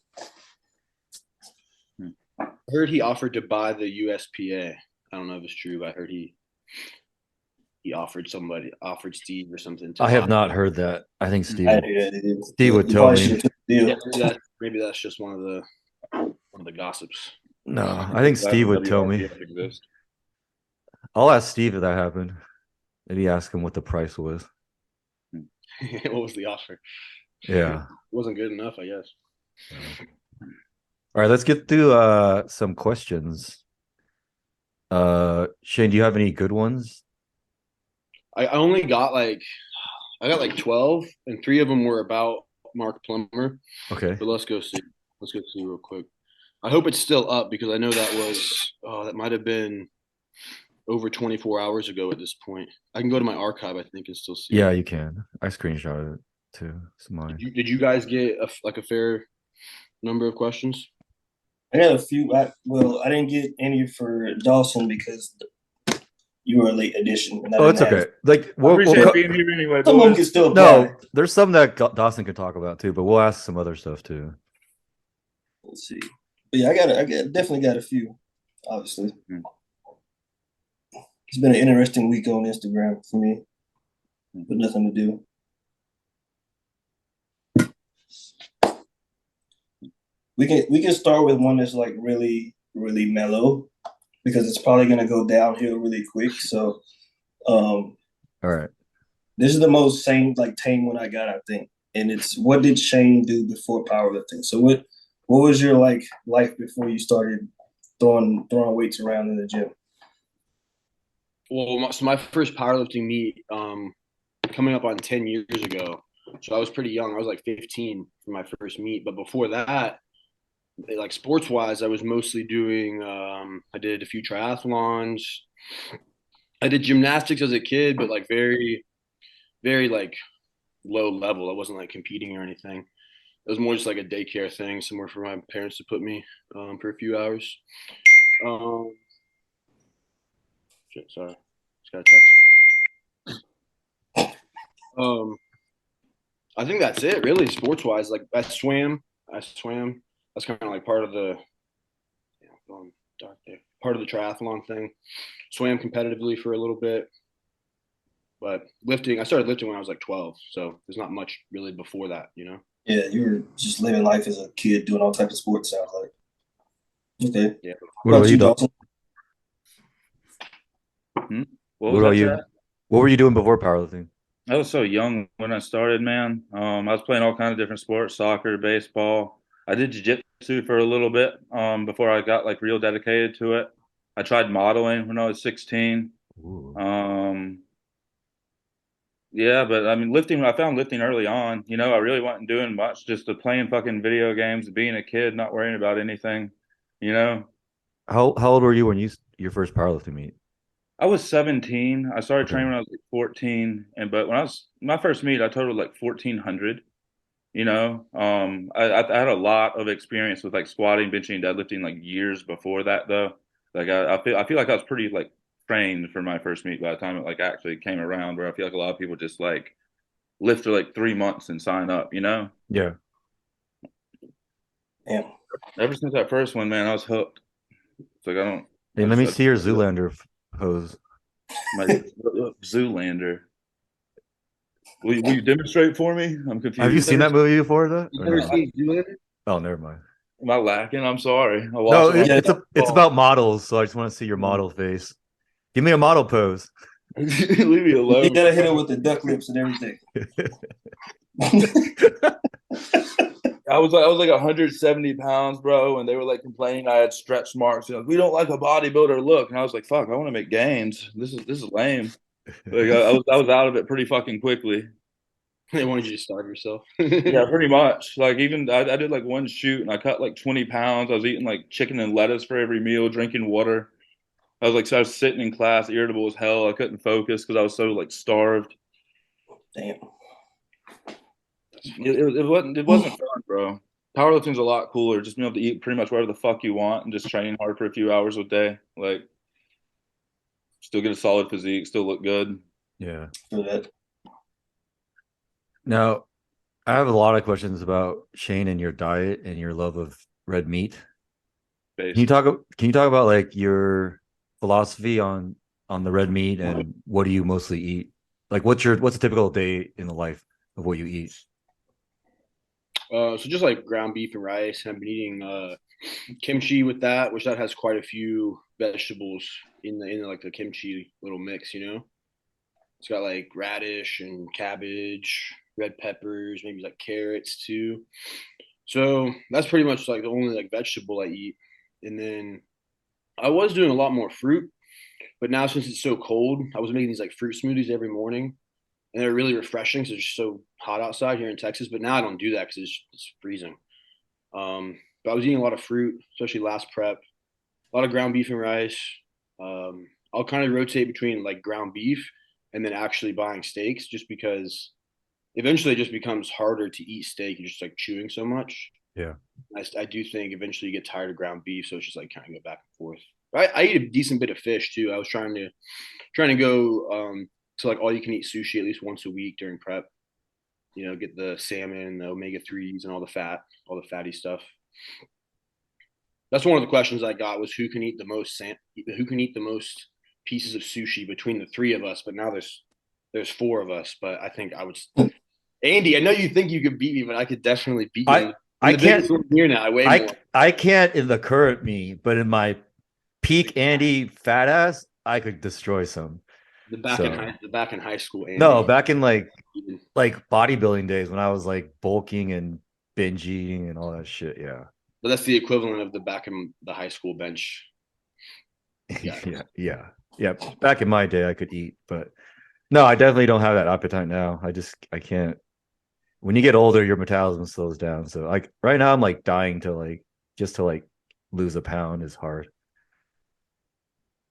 I heard he offered to buy the USPA. I don't know if it's true, but I heard he offered Steve or something. I have not heard that. I think Steve would You tell probably should me. have took the deal. Yeah, maybe that's just one of the gossips. No, I think Steve would tell me. Exist. I'll ask Steve if that happened. Maybe ask him what the price was. What was the offer? Yeah. It wasn't good enough, I guess. All right, let's get through some questions. Shane, do you have any good ones? I only got like 12, and 3 of them were about Mark Plummer. Okay. But let's go see. Let's go see real quick. I hope it's still up because I know that might have been over 24 hours ago at this point. I can go to my archive, I think, and still see. Yeah, you can. I screenshotted it too. It's mine. Did you guys get a fair number of questions? I got a few. I didn't get any for Dawson because you were a late addition. Oh, it's okay. Like, I appreciate being here anyway. Some of them can still apply. No, there's some that Dawson could talk about too, but we'll ask some other stuff too. Let's see. But yeah, I definitely got a few. Obviously, it's been an interesting week on Instagram for me, but nothing to do. We can start with one that's like really, really mellow because it's probably gonna go downhill really quick. So All right. this is the most tame one I got, I think. And it's what did Shane do before powerlifting? So what was your life before you started throwing weights around in the gym? Well, so my first powerlifting meet coming up on 10 years ago. So I was pretty young. I was like 15 for my first meet. But before that, like sports wise, I was mostly doing I did a few triathlons. I did gymnastics as a kid, but like very, very like low level. I wasn't like competing or anything. It was more just like a daycare thing, somewhere for my parents to put me for a few hours. Shit, sorry, just got a text. I think that's it, really, sports wise. Like I swam. That's kind of like part of the going dark there. Part of the triathlon thing. Swam competitively for a little bit. But I started lifting when I was like 12, so there's not much really before that, you know? Yeah, you were just living life as a kid, doing all types of sports, sounds like. Okay. Yeah. What about you, Dawson? What about you? What were you doing before powerlifting? I was so young when I started, man. I was playing all kinds of different sports, soccer, baseball. I did jiu-jitsu for a little bit before I got like real dedicated to it. I tried modeling when I was 16. Yeah, but I mean, lifting. I found lifting early on. You know, I really wasn't doing much, just playing fucking video games, being a kid, not worrying about anything. You know, How old were you when your first powerlifting meet? I was 17. I started Okay. training when I was like 14, and but when I was my first meet, I totaled like 1,400. You know, I had a lot of experience with like squatting, benching, deadlifting like years before that though. Like I feel like I was pretty like trained for my first meet by the time it like actually came around. Where I feel like a lot of people just like live for like 3 months and sign up. You know, Yeah. Damn. ever since that first one, man, I was hooked. It's like I don't. Hey, I let just me see your Zoolander pose. my Zoolander. Will you demonstrate for me? I'm Have you confused. seen that movie before, though? You Or never no? seen Zoolander? Oh, never mind. Am I lacking? I'm sorry. I No, watched it. Yeah, it's about models, so I just want to see your model face. Give me a model pose. Leave me you alone. gotta hit him with the duck lips and everything. I was like 170 pounds, bro, and they were like complaining I had stretch marks. You know, we don't like a bodybuilder look, and I was like, fuck, I want to make gains. This is lame. Like I was out of it pretty fucking quickly. They wanted you to starve yourself. Yeah, pretty much. Like even I did like one shoot and I cut like 20 pounds. I was eating like chicken and lettuce for every meal, drinking water. I was sitting in class, irritable as hell. I couldn't focus because I was so like starved. Damn. It wasn't fun, bro. Powerlifting's a lot cooler. Just being able to eat pretty much whatever the fuck you want and just training hard for a few hours a day. Like still get a solid physique, still look good. Yeah. Do that. Now, I have a lot of questions about Shane and your diet and your love of red meat. Can you Based. talk can you talk about like your philosophy on the red meat and what do you mostly eat? Like what's a typical day in the life of what you eat? So just like ground beef and rice, and I've been eating kimchi with that, which that has quite a few vegetables in like the kimchi little mix. It's got like radish and cabbage, red peppers, maybe like carrots too. So that's pretty much like the only like vegetable I eat. And then I was doing a lot more fruit, but now since it's so cold, I was making these like fruit smoothies every morning, and they're really refreshing because it's just so hot outside here in Texas. But now I don't do that because it's freezing. But I was eating a lot of fruit, especially last prep. A lot of ground beef and rice. I'll kind of rotate between like ground beef and then actually buying steaks, just because eventually it just becomes harder to eat steak. You're just like chewing so much. Yeah. I do think eventually you get tired of ground beef, so it's just like kind of go back and forth. I eat a decent bit of fish too. I was trying to go to like all you can eat sushi at least once a week during prep. Get the salmon, the omega threes, and all the fat, all the fatty stuff. That's one of the questions I got was who can eat the most pieces of sushi between the three of us. But now there's four of us. But I think I would. Andy, I know you think you could beat me, but I could definitely beat you. I the can't biggest one here now. I weigh more. I can't in the current me, but in my peak Andy fat ass, I could destroy some. The back in high school, Andy. No, back in like bodybuilding days when I was like bulking and binge eating and all that shit. Yeah. But that's the equivalent of the back in the high school bench. Yeah. Yeah. Back in my day, I could eat, but no, I definitely don't have that appetite now. I can't. When you get older, your metabolism slows down. So like right now, I'm like dying to just to lose a pound is hard.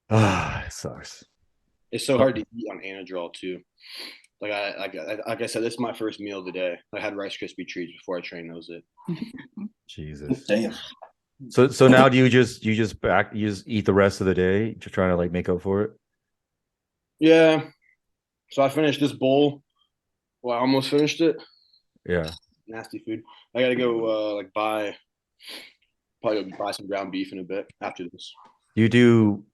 Ah, it sucks. It's so hard to eat on Anadrol too. Like I said, this is my first meal of the day. I had Rice Krispie treats before I trained. That was it. Jesus. Damn. So now do you just eat the rest of the day to try to like make up for it? Yeah. So I finished this bowl. Well, I almost finished it. Yeah. Nasty food. I gotta go probably go buy some ground beef in a bit after this. You do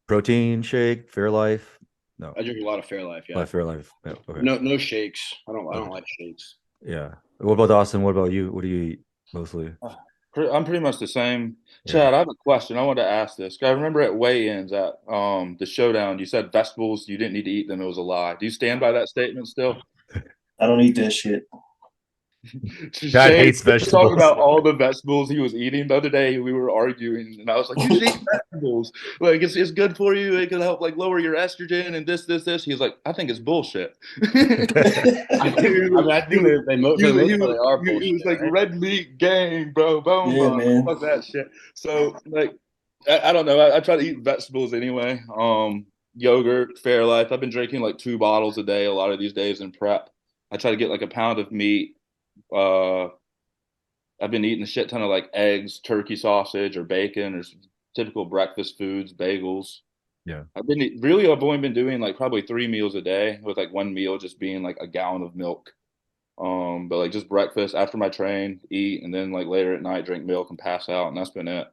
protein shake, Fairlife? No. I drink a lot of Fairlife. Yeah. Fairlife. Yeah, okay. No shakes. I don't Okay. like shakes. Yeah. What about Dawson? What about you? What do you eat mostly? I'm pretty much the same. Yeah. Chad, I have a question. I wanted to ask this. I remember at weigh-ins at the showdown, you said vegetables, you didn't need to eat them. It was a lie. Do you stand by that statement still? I don't eat that shit. Chad hates was vegetables. talking about all the vegetables he was eating the other day. We were arguing, and I was like, "You should eat vegetables. Like it's good for you. It can help like lower your estrogen and this." He was like, "I think it's bullshit." I think for the most part they are He was bullshit, like right? red meat gang, bro, bone Yeah, broth, man. fuck that shit. So like, I don't know. I try to eat vegetables anyway. Yogurt, Fairlife. I've been drinking like 2 bottles a day a lot of these days in prep. I try to get like a pound of meat. Uh, I've been eating a shit ton of like eggs, turkey sausage, or bacon, or typical breakfast foods, bagels. Yeah. I've only been doing like probably 3 meals a day, with like one meal just being like a gallon of milk. But like just breakfast after my train, eat, and then like later at night drink milk and pass out, and that's been it.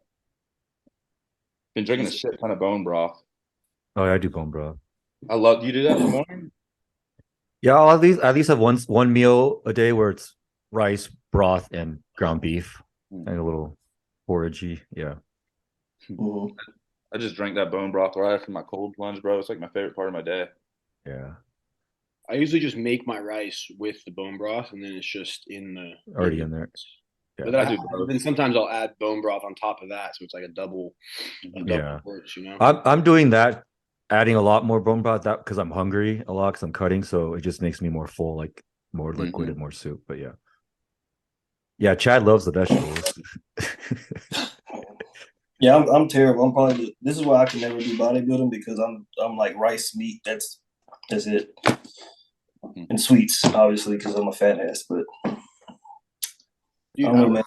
Been drinking a shit ton of bone broth. Oh, yeah, I do bone broth. I love. Do you do that in the morning? Yeah, I'll at least have one meal a day where it's rice, broth, and ground beef, and a little porridgey. Yeah. Mhm. I just drank that bone broth right after my cold plunge, bro. It's like my favorite part of my day. Yeah. I usually just make my rice with the bone broth, and then it's just in the Already in there. Yeah. But then, I do both. then sometimes I'll add bone broth on top of that, so it's like a double Yeah. porridge, you know. I'm doing that, adding a lot more bone broth that because I'm hungry a lot because I'm cutting, so it just makes me more full, like more liquid and more soup. But yeah. Yeah, Chad loves the vegetables. Yeah, I'm terrible. I'm probably this is why I can never do bodybuilding because I'm like rice, meat. That's it, and sweets obviously because I'm a fat ass. But Dude, I don't know,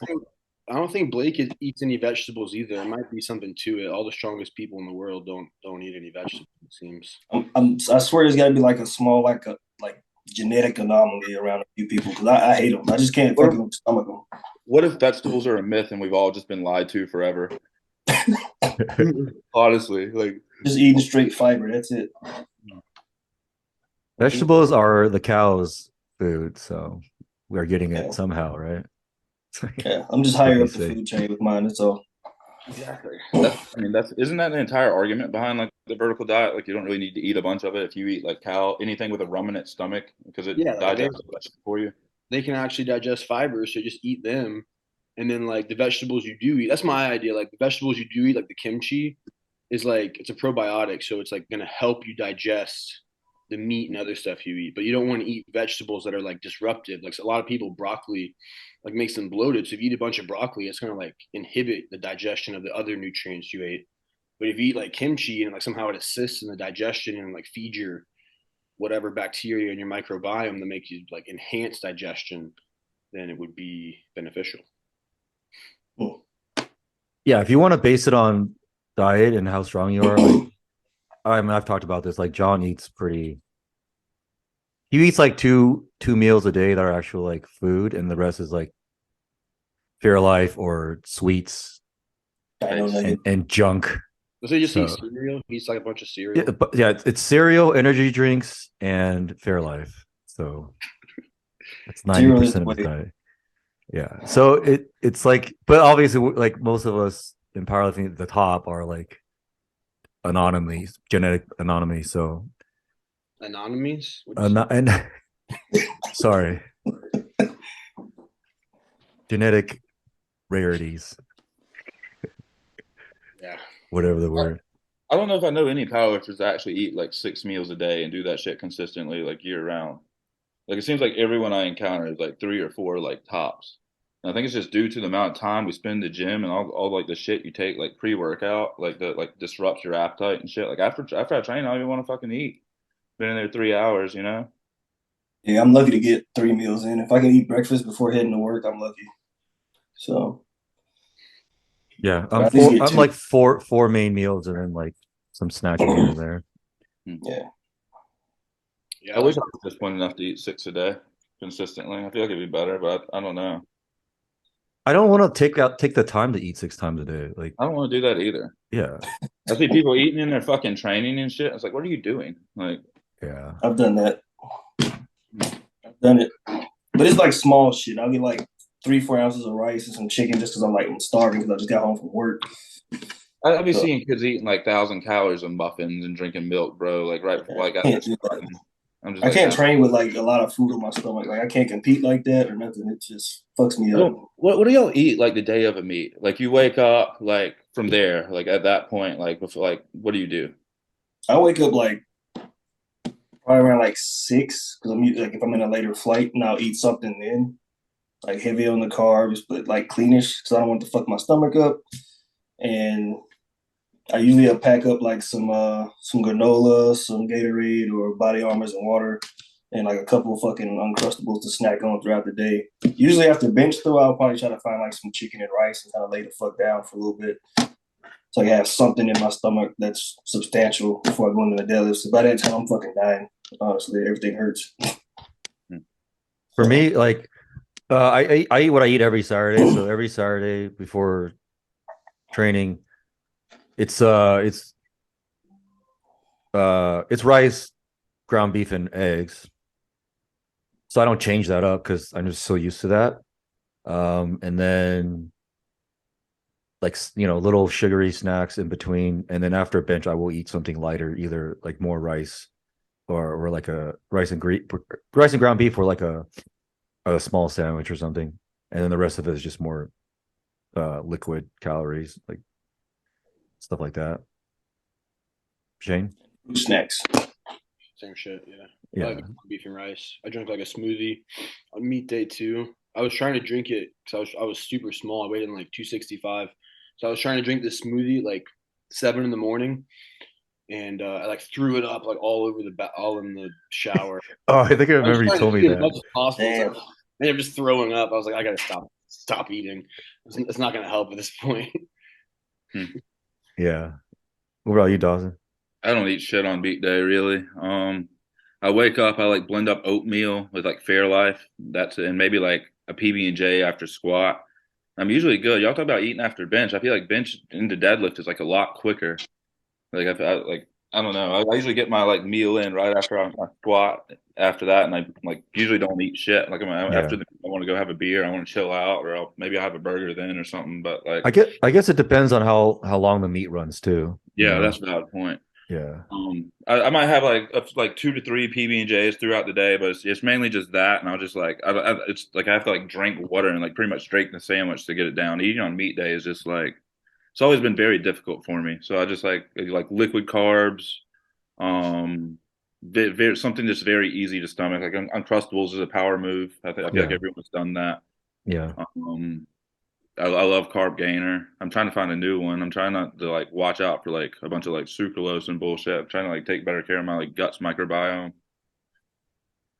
I don't think Blake eats any vegetables either. There might be something to it. All the strongest people in the world don't eat any vegetables. It seems. I swear there's got to be like a small like genetic anomaly around a few people because I hate them. I just can't fucking stomach them. What if vegetables are a myth and we've all just been lied to forever? Honestly, like Just eating straight fiber. That's it. Vegetables are the cow's food, so we're getting it somehow, right? Yeah, I'm just higher What up they the say. food chain with mine. That's all. exactly. That's isn't that the entire argument behind like the vertical diet? Like you don't really need to eat a bunch of it if you eat like anything with a ruminant stomach because it Yeah, like digests for you. they can actually digest fibers, so just eat them. And then like the vegetables you do eat, that's my idea. Like the vegetables you do eat, like the kimchi, is like it's a probiotic, so it's like gonna help you digest the meat and other stuff you eat. But you don't want to eat vegetables that are like disruptive. Like a lot of people, broccoli like makes them bloated. So if you eat a bunch of broccoli, it's gonna like inhibit the digestion of the other nutrients you ate. But if you eat like kimchi and like somehow it assists in the digestion and like feed your whatever bacteria in your microbiome that make you like enhance digestion, then it would be beneficial. Yeah, if you want to base it on diet and how strong you are, like I mean, I've talked about this. Like John eats pretty. He eats like two meals a day that are actual like food, and the rest is like Fairlife or sweets and junk. So he just eats cereal. He eats like a bunch of cereal. Yeah, but yeah, it's cereal, energy drinks, and Fairlife. So it's 90% of his diet. Yeah. So it's like, but obviously, like most of us in powerlifting at the top are like anomalies, genetic anomalies. So Anomalies? and sorry, genetic rarities. Yeah. Whatever the word. I don't know if I know any powerlifters that actually eat like 6 meals a day and do that shit consistently like year round. Like it seems like everyone I encounter is like 3 or 4 like tops. And I think it's just due to the amount of time we spend in the gym and all like the shit you take like pre-workout, like that like disrupts your appetite and shit. Like after I train, I don't even want to fucking eat. Been in there 3 hours, you know? Yeah, I'm lucky to get 3 meals in. If I can eat breakfast before heading to work, I'm lucky. So yeah, I'm like four main meals and then like some snacking here and there. Yeah. Yeah. I wish I was disciplined enough to eat 6 a day consistently. I feel like it'd be better, but I don't know. I don't want to take the time to eat 6 times a day. Like I don't want to do that either. Yeah. I see people eating in their fucking training and shit. It's like, what are you doing? Like, yeah, I've done that. I've done it, but it's like small shit. I'll get like 3-4 ounces of rice and some chicken just because I'm starving because I just got home from work. I'd be seeing kids eating like 1,000 calories of muffins and drinking milk, bro. Like right before I got this. I'm just I like, can't train with like a lot of food on my stomach. Like I can't compete like that or nothing. It just fucks me up. what do y'all eat like the day of a meet? Like you wake up like from there, like at that point, like before, like what do you do? I wake up like probably around like 6 because I'm like if I'm in a later flight and I'll eat something then like heavy on the carbs but like cleanish because I don't want to fuck my stomach up. And I usually pack up like some granola, some Gatorade or Body Armors and water, and like a couple of fucking Uncrustables to snack on throughout the day. Usually after bench throw, I'll probably try to find like some chicken and rice and kind of lay the fuck down for a little bit. So I have something in my stomach that's substantial before I go into the deadlift. So by that time, I'm fucking dying. Honestly, everything hurts. For me, like I eat what I eat every Saturday. So every Saturday before training, it's rice, ground beef, and eggs. So I don't change that up because I'm just so used to that. And then like little sugary snacks in between, and then after bench I will eat something lighter, either like more rice or like a rice and ground beef, or like a small sandwich or something, and then the rest of it is just more liquid calories, like stuff like that. Shane? Food snacks. Same shit, yeah. Yeah. I like beef and rice. I drank like a smoothie on meat day too. I was trying to drink it because I was super small. I weighed in like 265, so I was trying to drink this smoothie at like 7 in the morning, and I like threw it up like all over all in the shower. Oh, I think I I was remember you trying told to me eat as much that. as possible. Damn. So I ended up just throwing up. I was like, I gotta stop eating. It's not gonna help at this point. Yeah. What about you, Dawson? I don't eat shit on beat day really. I wake up, I like blend up oatmeal with like Fairlife. That's it, and maybe like a PB&J after squat. I'm usually good. Y'all talk about eating after bench. I feel like bench into deadlift is like a lot quicker. Like I don't know. I usually get my like meal in right after I squat. After that, and I like usually don't eat shit. Like Yeah. after I want to go have a beer. I want to chill out, or maybe I'll have a burger then or something. But like, I guess it depends on how long the meet runs too. yeah, that's a valid point. Yeah. I might have like 2 to 3 PB&Js throughout the day, but it's mainly just that, and I'll just like it's like I have to like drink water and like pretty much drink the sandwich to get it down. Eating on meat day is just like it's always been very difficult for me. So I just like liquid carbs, something just very easy to stomach. Like Uncrustables is a power move. I feel like everyone's done that. Yeah. I love Carb Gainer. I'm trying to find a new one. I'm trying not to like watch out for like a bunch of like sucralose and bullshit. I'm trying to like take better care of my like guts microbiome.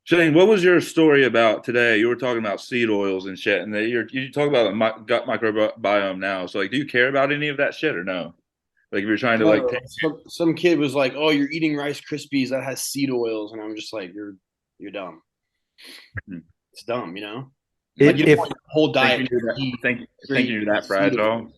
Shane, what was your story about today? You were talking about seed oils and shit, and you talk about the gut microbiome now. So like, do you care about any of that shit or no? Like if you're trying to like take Some kid was like, "Oh, you're eating Rice Krispies that has seed oils," and I'm just like, "You're dumb. It's dumb, you know." Like you don't want your whole diet. Think you're that fragile.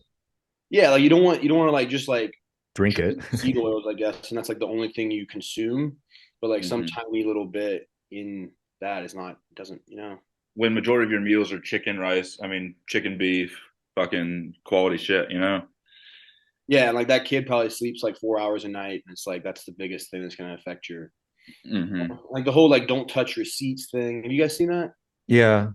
Yeah, like you don't want to like just like Drink it. seed oils, I guess, and that's like the only thing you consume. But like some tiny little bit in that is not doesn't, you know. When majority of your meals are chicken, rice, I mean chicken, beef, fucking quality shit, you know. Yeah, and like that kid probably sleeps like 4 hours a night, and it's like that's the biggest thing that's gonna affect your like the whole like don't touch receipts thing. Have you guys seen that? Yeah.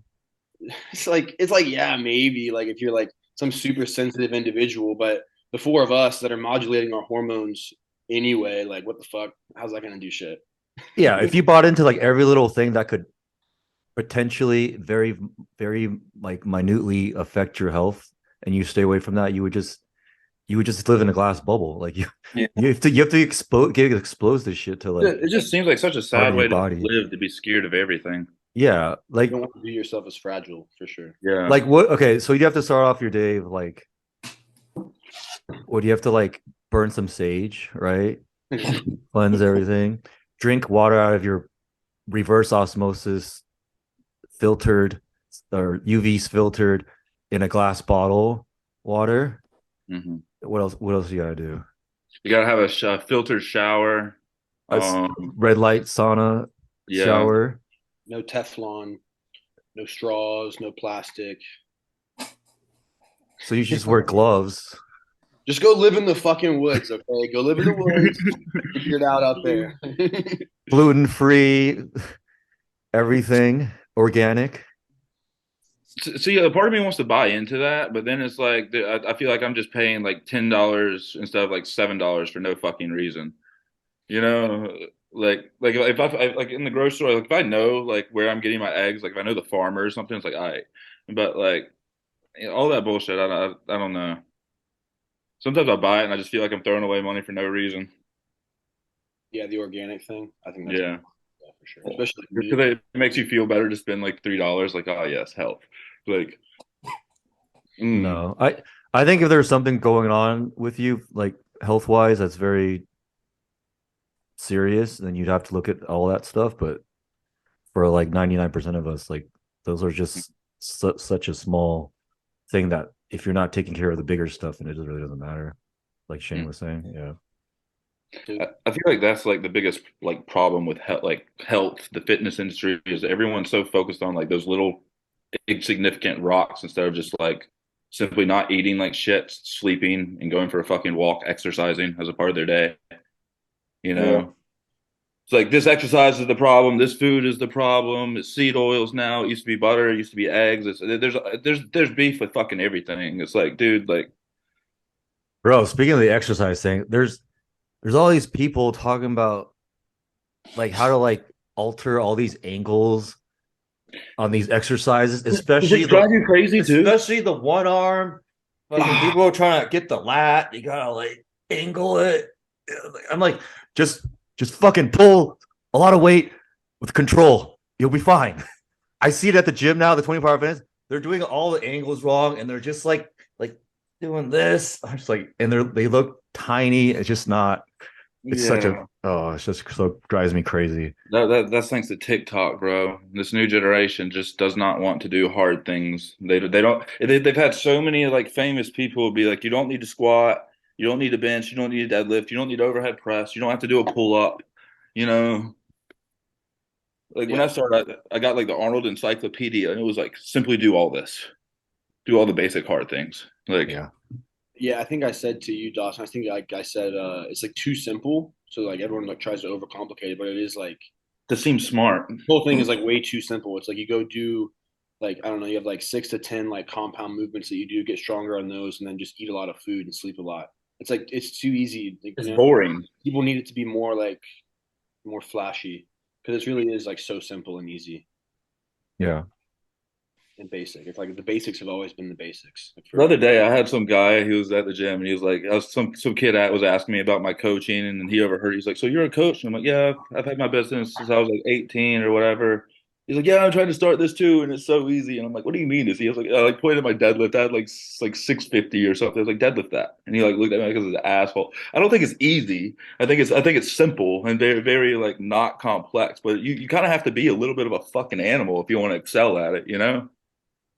It's like yeah, maybe like if you're like some super sensitive individual, but the four of us that are modulating our hormones anyway, like what the fuck? How's that gonna do shit? Yeah. If you bought into like every little thing that could potentially very, very like minutely affect your health, and you stay away from that, you would just live in a glass bubble. Like you have to get exposed to shit to like it just seems like such a sad way to live, to be scared of everything. Yeah, like you don't want to view yourself as fragile for sure. Yeah. Like what? Okay, so you have to start off your day with like, what, you have to like burn some sage, right? Cleanse everything. Drink water out of your reverse osmosis filtered or UV's filtered in a glass bottle water. What else? What else you gotta do? You gotta have a filtered shower. Red light sauna shower. No Teflon, no straws, no plastic. So you should just wear gloves. Just go live in the fucking woods, okay? Go live in the woods. Figure it out there. Gluten-free, everything organic. See, a part of me wants to buy into that, but then it's like I feel like I'm just paying like $10 instead of like $7 for no fucking reason. You know, like if like in the grocery store, like if I know like where I'm getting my eggs, like if I know the farmer or something, it's like all right. But like all that bullshit, I don't know. Sometimes I buy it and I just feel like I'm throwing away money for no reason. Yeah, the organic thing. I think that's Yeah, yeah, for sure. Especially like just meat. 'cause it makes you feel better to spend like $3. Like, oh yes, health. Like, mm, No, I think if there's something going on with you, like health wise, that's very serious, then you'd have to look at all that stuff. But for like 99% of us, like those are just such a small thing that if you're not taking care of the bigger stuff, then it really doesn't matter. Like Shane mm. was saying, yeah. I feel like that's like the biggest like problem with health, the fitness industry is everyone's so focused on like those little insignificant rocks instead of just like simply not eating like shit, sleeping and going for a fucking walk, exercising as a part of their day. You Yeah. know, it's like this exercise is the problem, this food is the problem. It's seed oils now. It used to be butter. It used to be eggs. There's beef with fucking everything. It's like, dude, like Bro, speaking of the exercise thing, there's all these people talking about like how to like alter all these angles on these exercises, does it drive you crazy too? especially the one arm. Fucking people are trying to get the lat. You gotta like angle it. I'm like, just just fucking pull a lot of weight with control. You'll be fine. I see it at the gym now. The 24-hour fitness. They're doing all the angles wrong, and they're just like doing this. I'm just like, and they look tiny. It's just not. It's such a Yeah. it's just so drives me crazy. That's thanks to TikTok, bro. This new generation just does not want to do hard things. They don't. They've had so many like famous people be like, you don't need to squat, you don't need to bench, you don't need to deadlift, you don't need to overhead press, you don't have to do a pull up. You know, like when Yeah. I started, I got like the Arnold Encyclopedia, and it was like simply do all this, do all the basic hard things. Like Yeah. Yeah, I think I said to you, Dawson. I think I said it's like too simple. So like everyone like tries to overcomplicate it, but it is like this seems smart. the whole thing is like way too simple. It's like you go do like I don't know, you have like 6 to 10 like compound movements that you do, get stronger on those, and then just eat a lot of food and sleep a lot. It's like it's too easy. Like, It's boring. people need it to be more like more flashy because it really is like so simple and easy Yeah. and basic. It's like the basics have always been the basics. Like, The other day, I had some guy who was at the gym, and he was like, some kid at was asking me about my coaching, and then he overheard. He's like, "So you're a coach?" And I'm like, "Yeah, I've had my business since I was like 18 or whatever." He's like, "Yeah, I'm trying to start this too, and it's so easy." And I'm like, "What do you mean?" Is he was like, "I like pointed at my deadlift. I had like 650 or something." I was like, "Deadlift that," and he like looked at me like, "This is an asshole." I don't think it's easy. I think it's simple and very very like not complex, but you kind of have to be a little bit of a fucking animal if you want to excel at it, you know?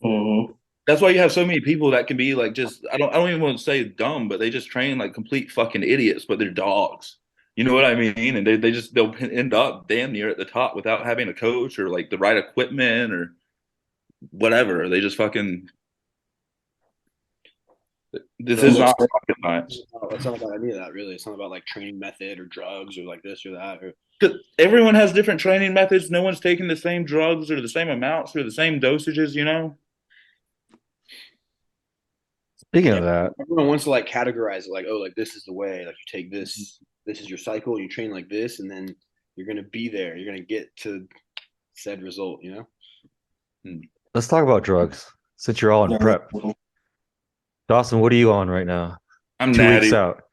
Mm-hmm. That's why you have so many people that can be like just I don't even want to say dumb, but they just train like complete fucking idiots, but they're dogs. You know what I mean? And they'll end up damn near at the top without having a coach or like the right equipment or whatever. They just fucking this That is makes not sense. rocket science. it's not about any of that really. It's not about like training method or drugs or like this or that. Or, 'Cause everyone has different training methods. No one's taking the same drugs or the same amounts or the same dosages, you know? Speaking yeah, of that, everyone wants to like categorize it like, oh, like this is the way. Like you take this, this is your cycle. You train like this, and then you're gonna be there. You're gonna get to said result. You know. Hmm. let's talk about drugs. Since you're all in prep, Dawson, what are you on right now? I'm 2 weeks natty. out.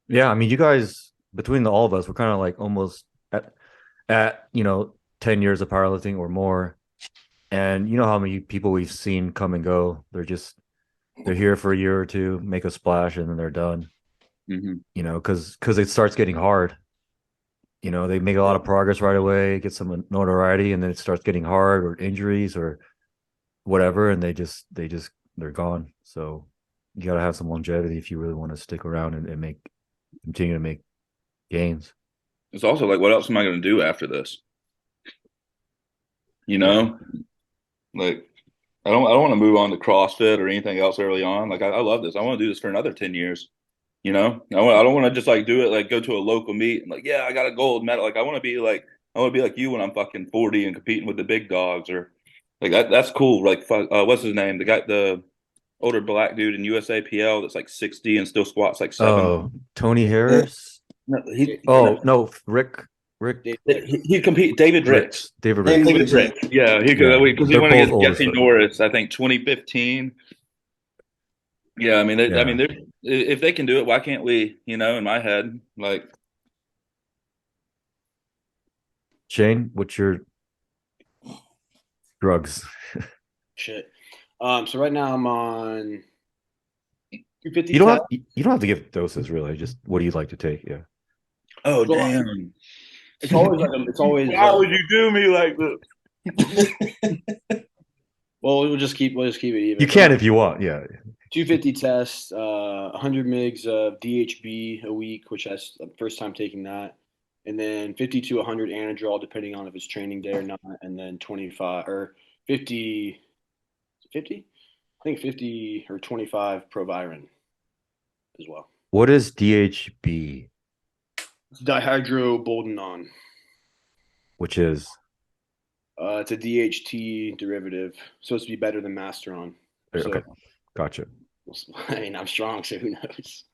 Yeah, I mean, you guys between all of us, we're kind of like almost at 10 years of powerlifting or more. And you know how many people we've seen come and go. They're here for a year or two, make a splash, and then they're done. Hmm. Because it starts getting hard. They make a lot of progress right away, get some notoriety, and then it starts getting hard or injuries or whatever, and they're gone. So you got to have some longevity if you really want to stick around and continue to make gains. It's also like, what else am I going to do after this? You Yeah. know, like I don't want to move on to CrossFit or anything else early on. Like I love this. I want to do this for another 10 years. You know, I don't want to just like do it like go to a local meet and like, yeah, I got a gold medal. Like I want to be like you when I'm fucking 40 and competing with the big dogs or like that's cool. Like what's his name? The older black dude in USAPL that's like 60 and still squats like Oh, 7. Tony Yeah. Harris. No, Oh no, Rick he compete David Ricks. David Rick. David David Ricks. Yeah, he could Yeah. because he They're went both against old as Jesse fuck. Norris, I think 2015. Yeah, I mean, Yeah. if they can do it, why can't we? You know, in my head, like Shane, what's your drugs? Shit. So right now I'm on 250. You don't have to give doses really. Just what do you like to take? Yeah. oh Well, damn, It's always like it's always. why would you do me like this? Well, we'll just keep it even. You can if you want. Yeah. 250 test, 100 mgs of DHB a week, which that's the first time taking that, and then 50 to 100 anadrol, depending on if it's training day or not, and then 25 or 50, 50, I think 50 or 25 Proviron as well. What is DHB? It's dihydroboldenon. Which is It's a DHT derivative, supposed to be better than Masteron. okay. Gotcha. I mean, I'm strong, so who knows?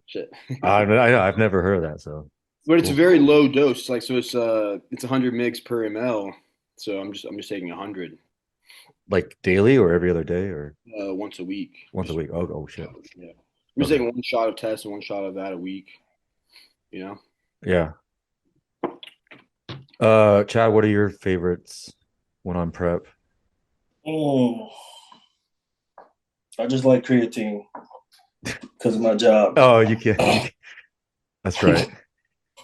Shit. I've never heard of that. So, But it's cool. a very low dose. Like, so it's 100 mgs per ml. So I'm just taking 100 Like daily or every other day or once a week. once a week. Oh shit. Yeah. I'm just taking one shot of test and one shot of that a week. You know. Yeah. Chad, what are your favorites when on prep? I just like creatine because of my job. Oh, you can. That's right.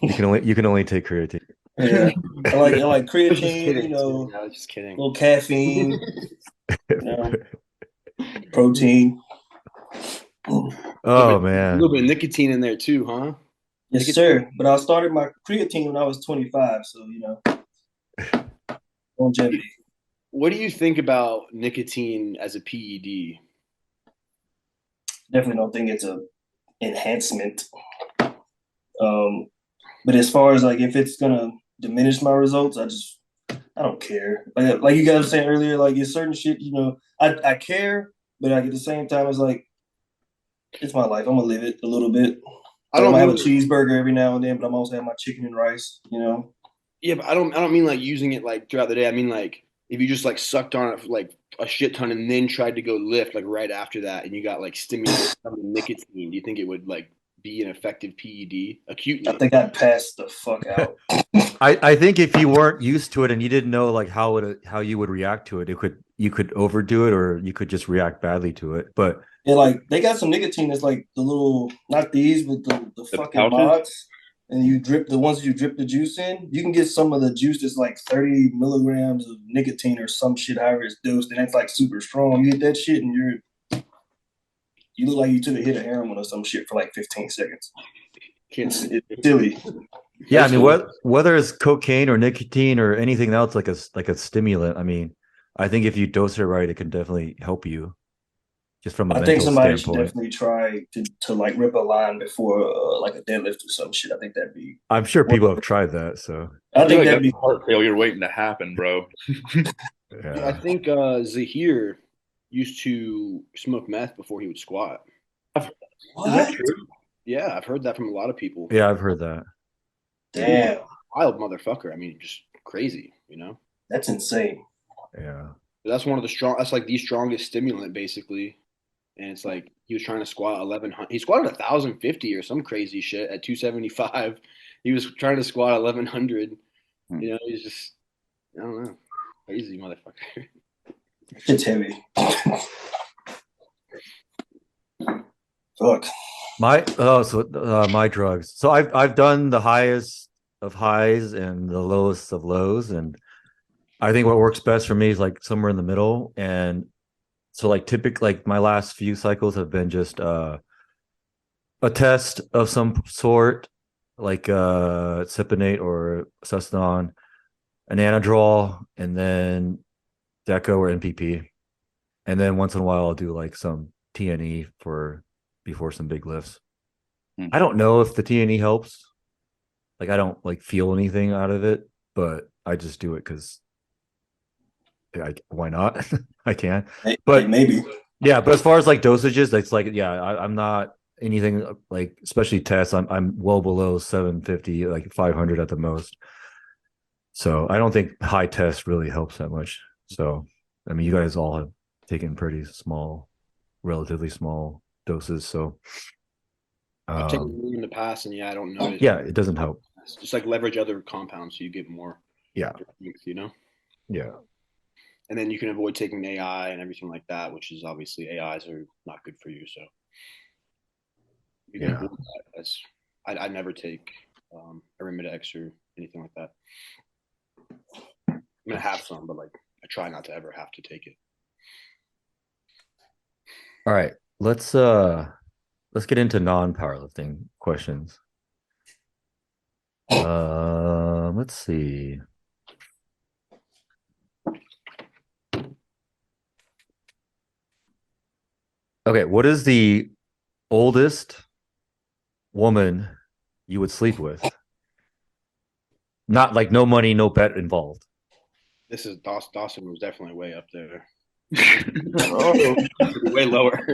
You can only take creatine. Yeah, I like I was just creatine. kidding. You know, I was just a kidding. little caffeine. You know, protein. Oh A man. little bit of nicotine in there too, huh? Yes, sir. But I started my creatine when I was 25, so you know, longevity. What do you think about nicotine as a PED? Definitely don't think it's a enhancement. But as far as like if it's gonna diminish my results, I don't care. Like you guys were saying earlier, like it's certain shit, you know, I care, but like at the same time, it's like it's my life. I'm gonna live it a little bit. I I'm don't gonna have a mean, cheeseburger every now and then, but I'm also having my chicken and rice, you know. yeah, but I don't mean like using it like throughout the day. I mean like if you just like sucked on it for like a shit ton and then tried to go lift like right after that and you got like stimulated from the nicotine, do you think it would like be an effective PED acutely? I think I'd pass the fuck out. I think if you weren't used to it and you didn't know like how you would react to it, you could overdo it or you could just react badly to it. But Yeah, like they got some nicotine that's like the little, not these, but the fucking pouches? mods. And you drip the ones you drip the juice in, you can get some of the juice that's like 30 milligrams of nicotine or some shit, however it's dosed, and that's like super strong. You get that shit and you look like you took a hit of heroin or some shit for like 15 seconds. It's silly. yeah, I mean whether it's cocaine or nicotine or anything else like a stimulant, I mean, I think if you dose it right, it can definitely help you just from a I think mental somebody should standpoint. definitely try to like rip a line before like a deadlift or some shit. I think that'd be. I'm sure people have tried that. So I I feel think like that'd that's be. heart failure waiting to happen, bro. I yeah. think Zahir used to smoke meth before he would squat. Is that What? true? Yeah, I've heard that from a lot of people. Yeah, I've heard that. Damn, Wild motherfucker. I mean, just crazy, you know? that's insane. Yeah. That's one of the that's like the strongest stimulant basically. And it's like he was trying to squat 1100. He squatted 1050 or some crazy shit at 275. He was trying to squat 1100. You know, he's just, I don't know, crazy motherfucker. Shit's heavy. Fuck. My drugs. So I've done the highest of highs and the lowest of lows, and I think what works best for me is like somewhere in the middle. And so like typically like my last few cycles have been just a test of some sort, like Cypionate or Ceston, an Anadrol, and then Deco or NPP. And then once in a while I'll do like some TNE before some big lifts. I don't know if the TNE helps. Like I don't like feel anything out of it, but I just do it because why not? I can. But maybe. yeah, but as far as like dosages, it's like I'm not anything like especially tests. I'm well below 750, like 500 at the most. So I don't think high test really helps that much. So I mean, you guys all have taken pretty small, relatively small doses. So I've taken it in the past, and I don't notice. yeah, it doesn't help. It's just like leverage other compounds so you get more. Yeah. You know. Yeah. And then you can avoid taking AI and everything like that, which is obviously AIs are not good for you. So you can avoid that. I never take Arimidex or anything like that. I'm gonna have some, but like I try not to ever have to take it. All right, let's get into non-powerlifting questions. Let's see. Okay, what is the oldest woman you would sleep with? Not like no money, no bet involved. This is Dawson was definitely way up there. Oh, way lower.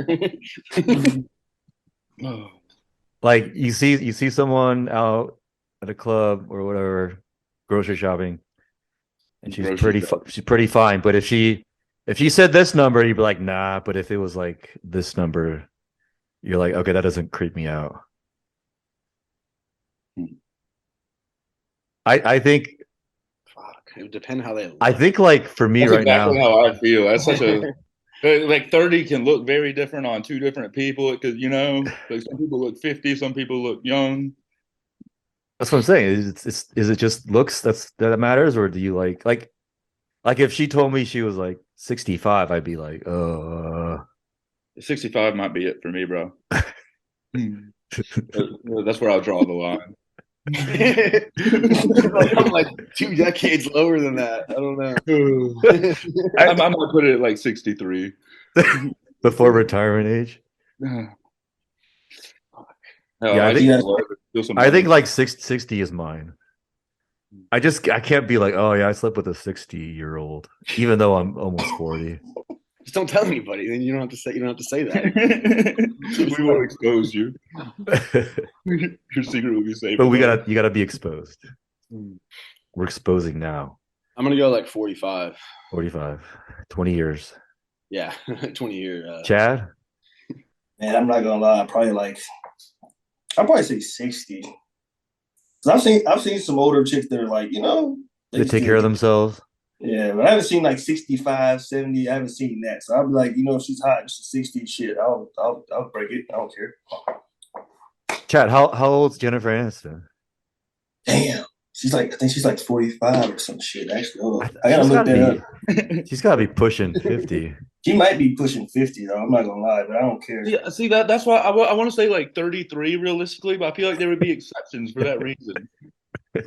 Like you see someone out at a club or whatever, grocery shopping, and she's pretty fine. But if she said this number, you'd be like, nah. But if it was like this number, you're like, okay, that doesn't creep me out. I think. Fuck, it would depend how they look. I think like for me That's right exactly now, how I feel. That's such a like 30 can look very different on two different people because like some people look 50, some people look young. that's what I'm saying. Is it just looks that matters, or do you like if she told me she was like 65, I'd be like, 65 might be it for me, bro. That's where I'll draw the line. I'm like 2 decades lower than that. I don't know. I might put it at like 63 before retirement age. Yeah, I think like 60 is mine. I can't be like, oh yeah, I slept with a 60-year-old, even though I'm almost 40. Just don't tell anybody. Then you don't have to say that. We won't expose you. Your secret will be safe. But you gotta be exposed. We're exposing now. I'm gonna go like 45. 45. 20 years. Yeah, 20 years. Chad? Man, I'm not gonna lie. I'll probably say 60. Cause I've seen some older chicks that are like, They take care of themselves. Yeah, but I haven't seen like 65, 70. I haven't seen that. So I'll be like, if she's hot and she's 60, shit, I'll break it. I don't care. Chad, how old's Jennifer Aniston? Damn. I think she's like 45 or some shit. Actually, I gotta look that up. She's gotta be pushing 50. She might be pushing 50 though. I'm not gonna lie, but I don't care. Yeah, see that's why I want to say like 33 realistically, but I feel like there would be exceptions for that reason.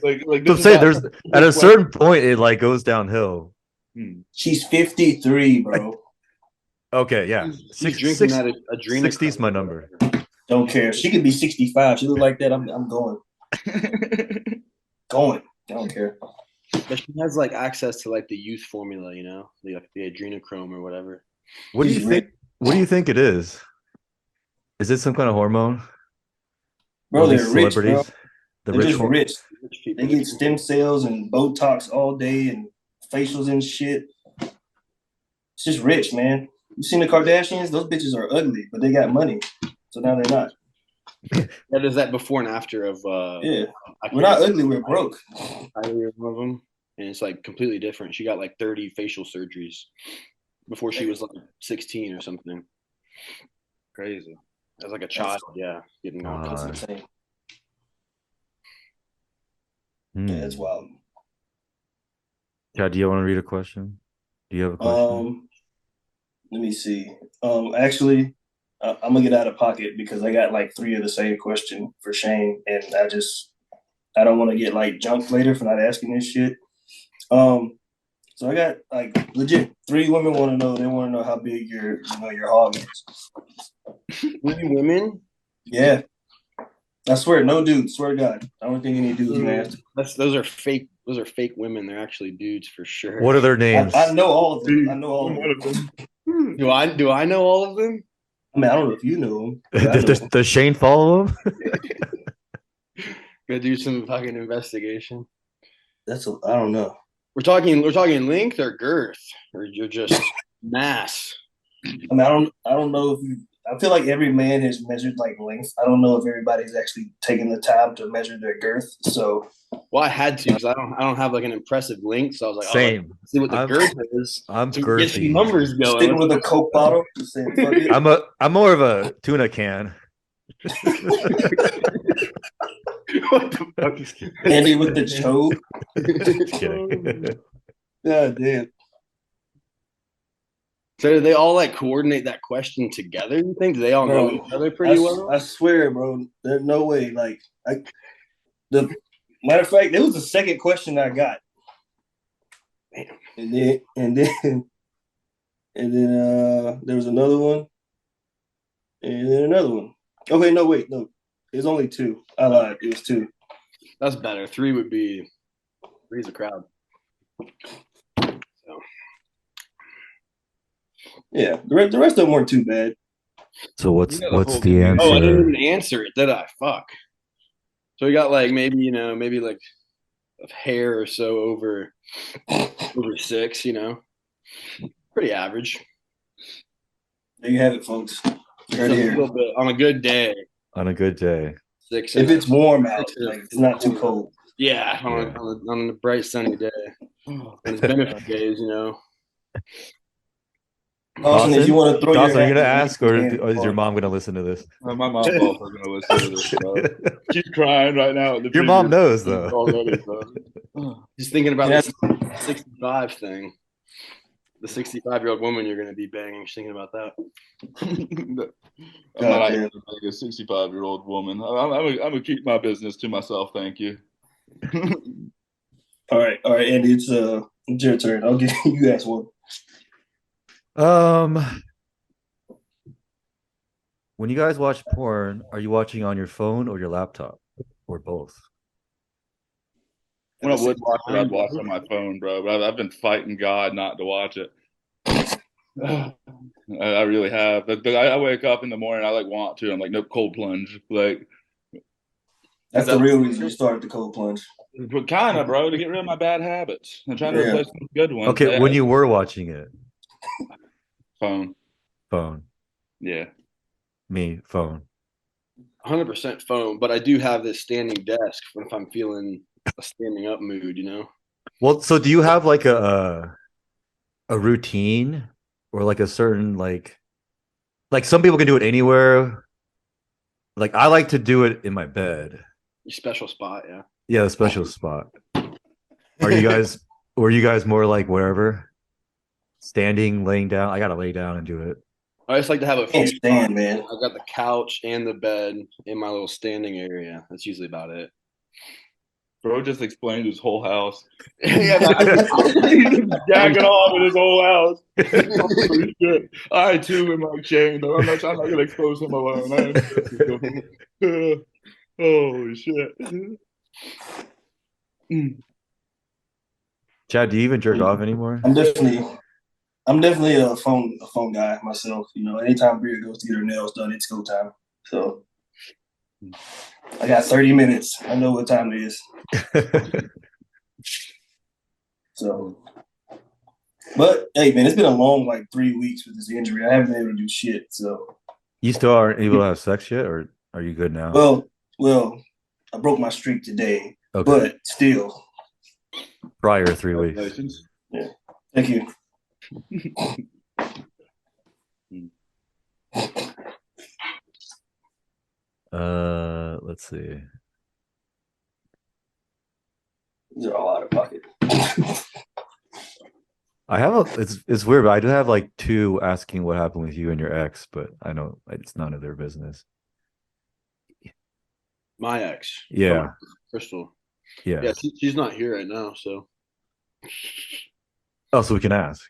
Like so say there's at a certain point it like goes downhill. She's 53, bro. Okay, yeah. She's drinking that adrenochrome. 60 is my number. Don't care. She could be 65. She look like that. I'm going. Going. I don't care. But she has like access to like the youth formula, the adrenochrome or whatever. What do you think? What do you think it is? Is it some kind of hormone? Bro, they're rich, bro. They're just rich. They get stem cells and Botox all day and facials and shit. It's just rich, man. You seen the Kardashians? Those bitches are ugly, but they got money. So now they're not. That is that before and after of yeah. We're not ugly, we're broke. I hear one of them, and it's like completely different. She got like 30 facial surgeries before she was like 16 or something. Crazy. As like a child, getting all that's insane. Yeah, it's wild. Yeah, do you want to read a question? Do you have a question? Let me see. Actually, I'm gonna get out of pocket because I got like 3 of the same question for Shane, and I don't want to get like junked later for not asking this shit. So I got like legit 3 women want to know. They want to know how big your hog is. 3 women. Yeah, I swear, no dudes. Swear to God, I don't think any dudes man. Those are fake. Those are fake women. They're actually dudes for sure. What are their names? I know all of them. I know all of them. Do I know all of them? I mean, I don't know if you know them. Does Shane follow them? Gonna do some fucking investigation. I don't know. We're talking length or girth, or you're just mass. I mean, I don't know if you. I feel like every man has measured like length. I don't know if everybody's actually taken the time to measure their girth. So, well, I had to because I don't have like an impressive length. So I was like, same. Oh, let's see what the girth is. I'm so girthy. Get some numbers going. Sticking with a Coke bottle. Saying, fuck it. I'm more of a tuna can. What the fuck is Andy with the choke. Just kidding. God damn. So do they all like coordinate that question together? You think? Do they all know each other pretty well? I swear, bro. There's no way. Like, the matter of fact, it was the second question I got. Damn. And then there was another one, and then another one. Okay, no, wait, no. It was only 2. I lied. It was 2. That's better. 3 would be three's a crowd. So. Yeah, the rest of them weren't too bad. So what's the answer? Oh, I didn't even answer it, did I? Fuck. So we got like maybe like a hair or so over 6. Pretty average. There you have it, folks. Right here. On a good day. On a good day. 6. If it's warm out, like it's not too cold. Yeah, on a bright sunny day. It's benefit days, Dawson, if you want to throw Dawson, your are you gonna ask, or hand, is your mom gonna listen to this? My mom's also gonna listen to this. Bro. She's crying right now. At the Your mom knows though. Already, bro. Just thinking about this 65 thing. The 65-year-old woman you're gonna be banging. She's thinking about that. I'm not even a 65-year-old woman. I'm gonna keep my business to myself. Thank you. All right, Andy. It's your turn. I'll give you guys one. When you guys watch porn, are you watching on your phone or your laptop, or both? When I would watch it, I'd watch on my phone, bro. But I've been fighting God not to watch it. I really have. But I wake up in the morning, I like want to. I'm like, nope, cold plunge. Like, that's the real reason you started the cold plunge. Kind of, bro, to get rid of my bad habits. I'm trying to replace some good ones. Okay, when you were watching it, phone. Yeah, me phone. 100% phone, but I do have this standing desk if I'm feeling a standing up mood, Well, so do you have like a routine, or like a certain like some people can do it anywhere? Like I like to do it in my bed. Your special spot, yeah. Yeah, the special spot. Were you guys more like wherever? Standing, laying down? I gotta lay down and do it. I just like to have a Can't stand, man. I've got the couch and the bed in my little standing area. That's usually about it. Bro just explained his whole house. Yeah, he's jacking off in his whole house. Holy shit. I too am like Shane, though. I'm not gonna expose him alone. Holy shit. Chad, do you even jerk off anymore? I'm definitely a phone guy myself. Anytime Bria goes to get her nails done, it's go time. So I got 30 minutes. I know what time it is. So, but hey, man, it's been a long 3 weeks with this injury. I haven't been able to do shit. So you still aren't able to have sex yet, or are you good now? Well, I broke my streak today, but still. Prior 3 weeks. Yeah. Thank you. Let's see. These are all out of pocket. I have it's weird, but I do have 2 asking what happened with you and your ex, but I know it's none of their business. My ex. Yeah. Crystal. Yeah. Yeah, she's not here right now, so. Oh, so we can ask.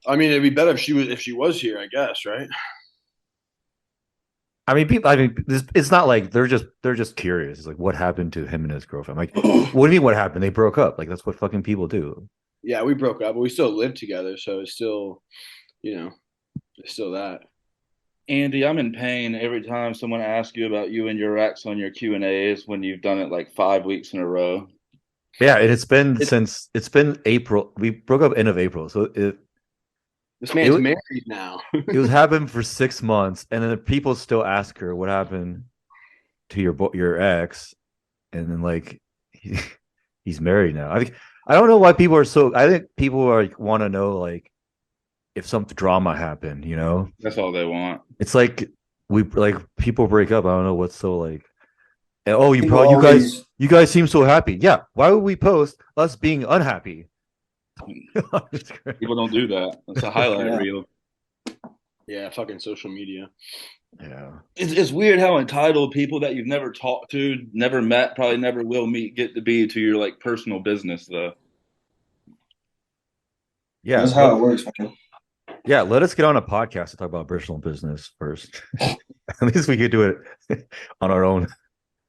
I mean, it'd be better if she was here, I guess, right? I mean, people. I mean, it's not like they're just curious. It's like what happened to him and his girlfriend. Like, what do you mean? What happened? They broke up. Like that's what fucking people do. Yeah, we broke up, but we still live together, so it's still, you know, it's still that. Andy, I'm in pain every time someone asks you about you and your ex on your Q&As when you've done it like 5 weeks in a row. Yeah, and It, it's been April. We broke up end of April, so this it man's was married now. it was happened for 6 months, and then people still ask her what happened to your ex, and then like he, he's married now. I don't know why people are so. I think people are like, want to know like if some drama happened. You know, That's all they want. it's like we like people break up. I don't know what's so like. Oh, People always you guys seem so happy. Yeah, why would we post us being unhappy? People don't do that. It's a highlight Yeah. reel. Yeah, fucking social media. Yeah. It's weird how entitled people that you've never talked to, never met, probably never will meet, get to be to your like personal business though. Yeah. that's how it works, man. Yeah. Let us get on a podcast to talk about personal business first. At least we could do it on our own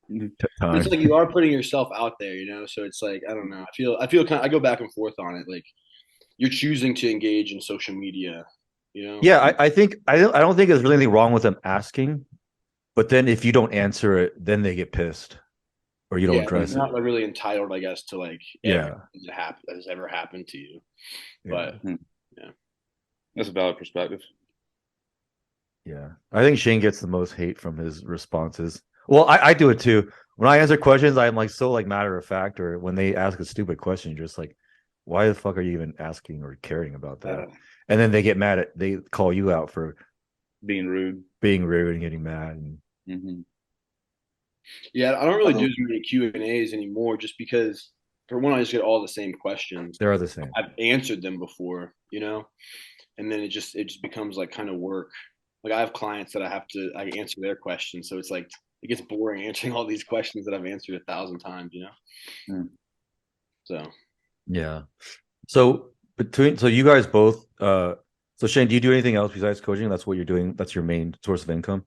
But it's time. like you are putting yourself out there, so it's like I don't know. I feel kind of, I go back and forth on it. Like you're choosing to engage in social media. Yeah, I don't think there's really anything wrong with them asking, but then if you don't answer it, then they get pissed or you don't Yeah, you're address it. not like, really entitled, I guess, to like Yeah. everything that has ever happened to you. Yeah. But yeah, That's a valid perspective. Yeah. I think Shane gets the most hate from his responses. Well, I do it too. When I answer questions, I'm like so like matter of fact, or when they ask a stupid question, you're just like, why the fuck are you even asking or caring about that? And then they get mad they call you out for Being rude. being rude and getting mad. And Mm-hmm. yeah, I don't really do as many Q&As anymore, just because for one, I just get all the same questions. they're the same. I've answered them before, and then it just becomes like kind of work. Like I have clients that I answer their questions, so it's like it gets boring answering all these questions that I've answered 1,000 times. Mm. So Yeah. So so you guys both so Shane, do you do anything else besides coaching? That's what you're doing. That's your main source of income.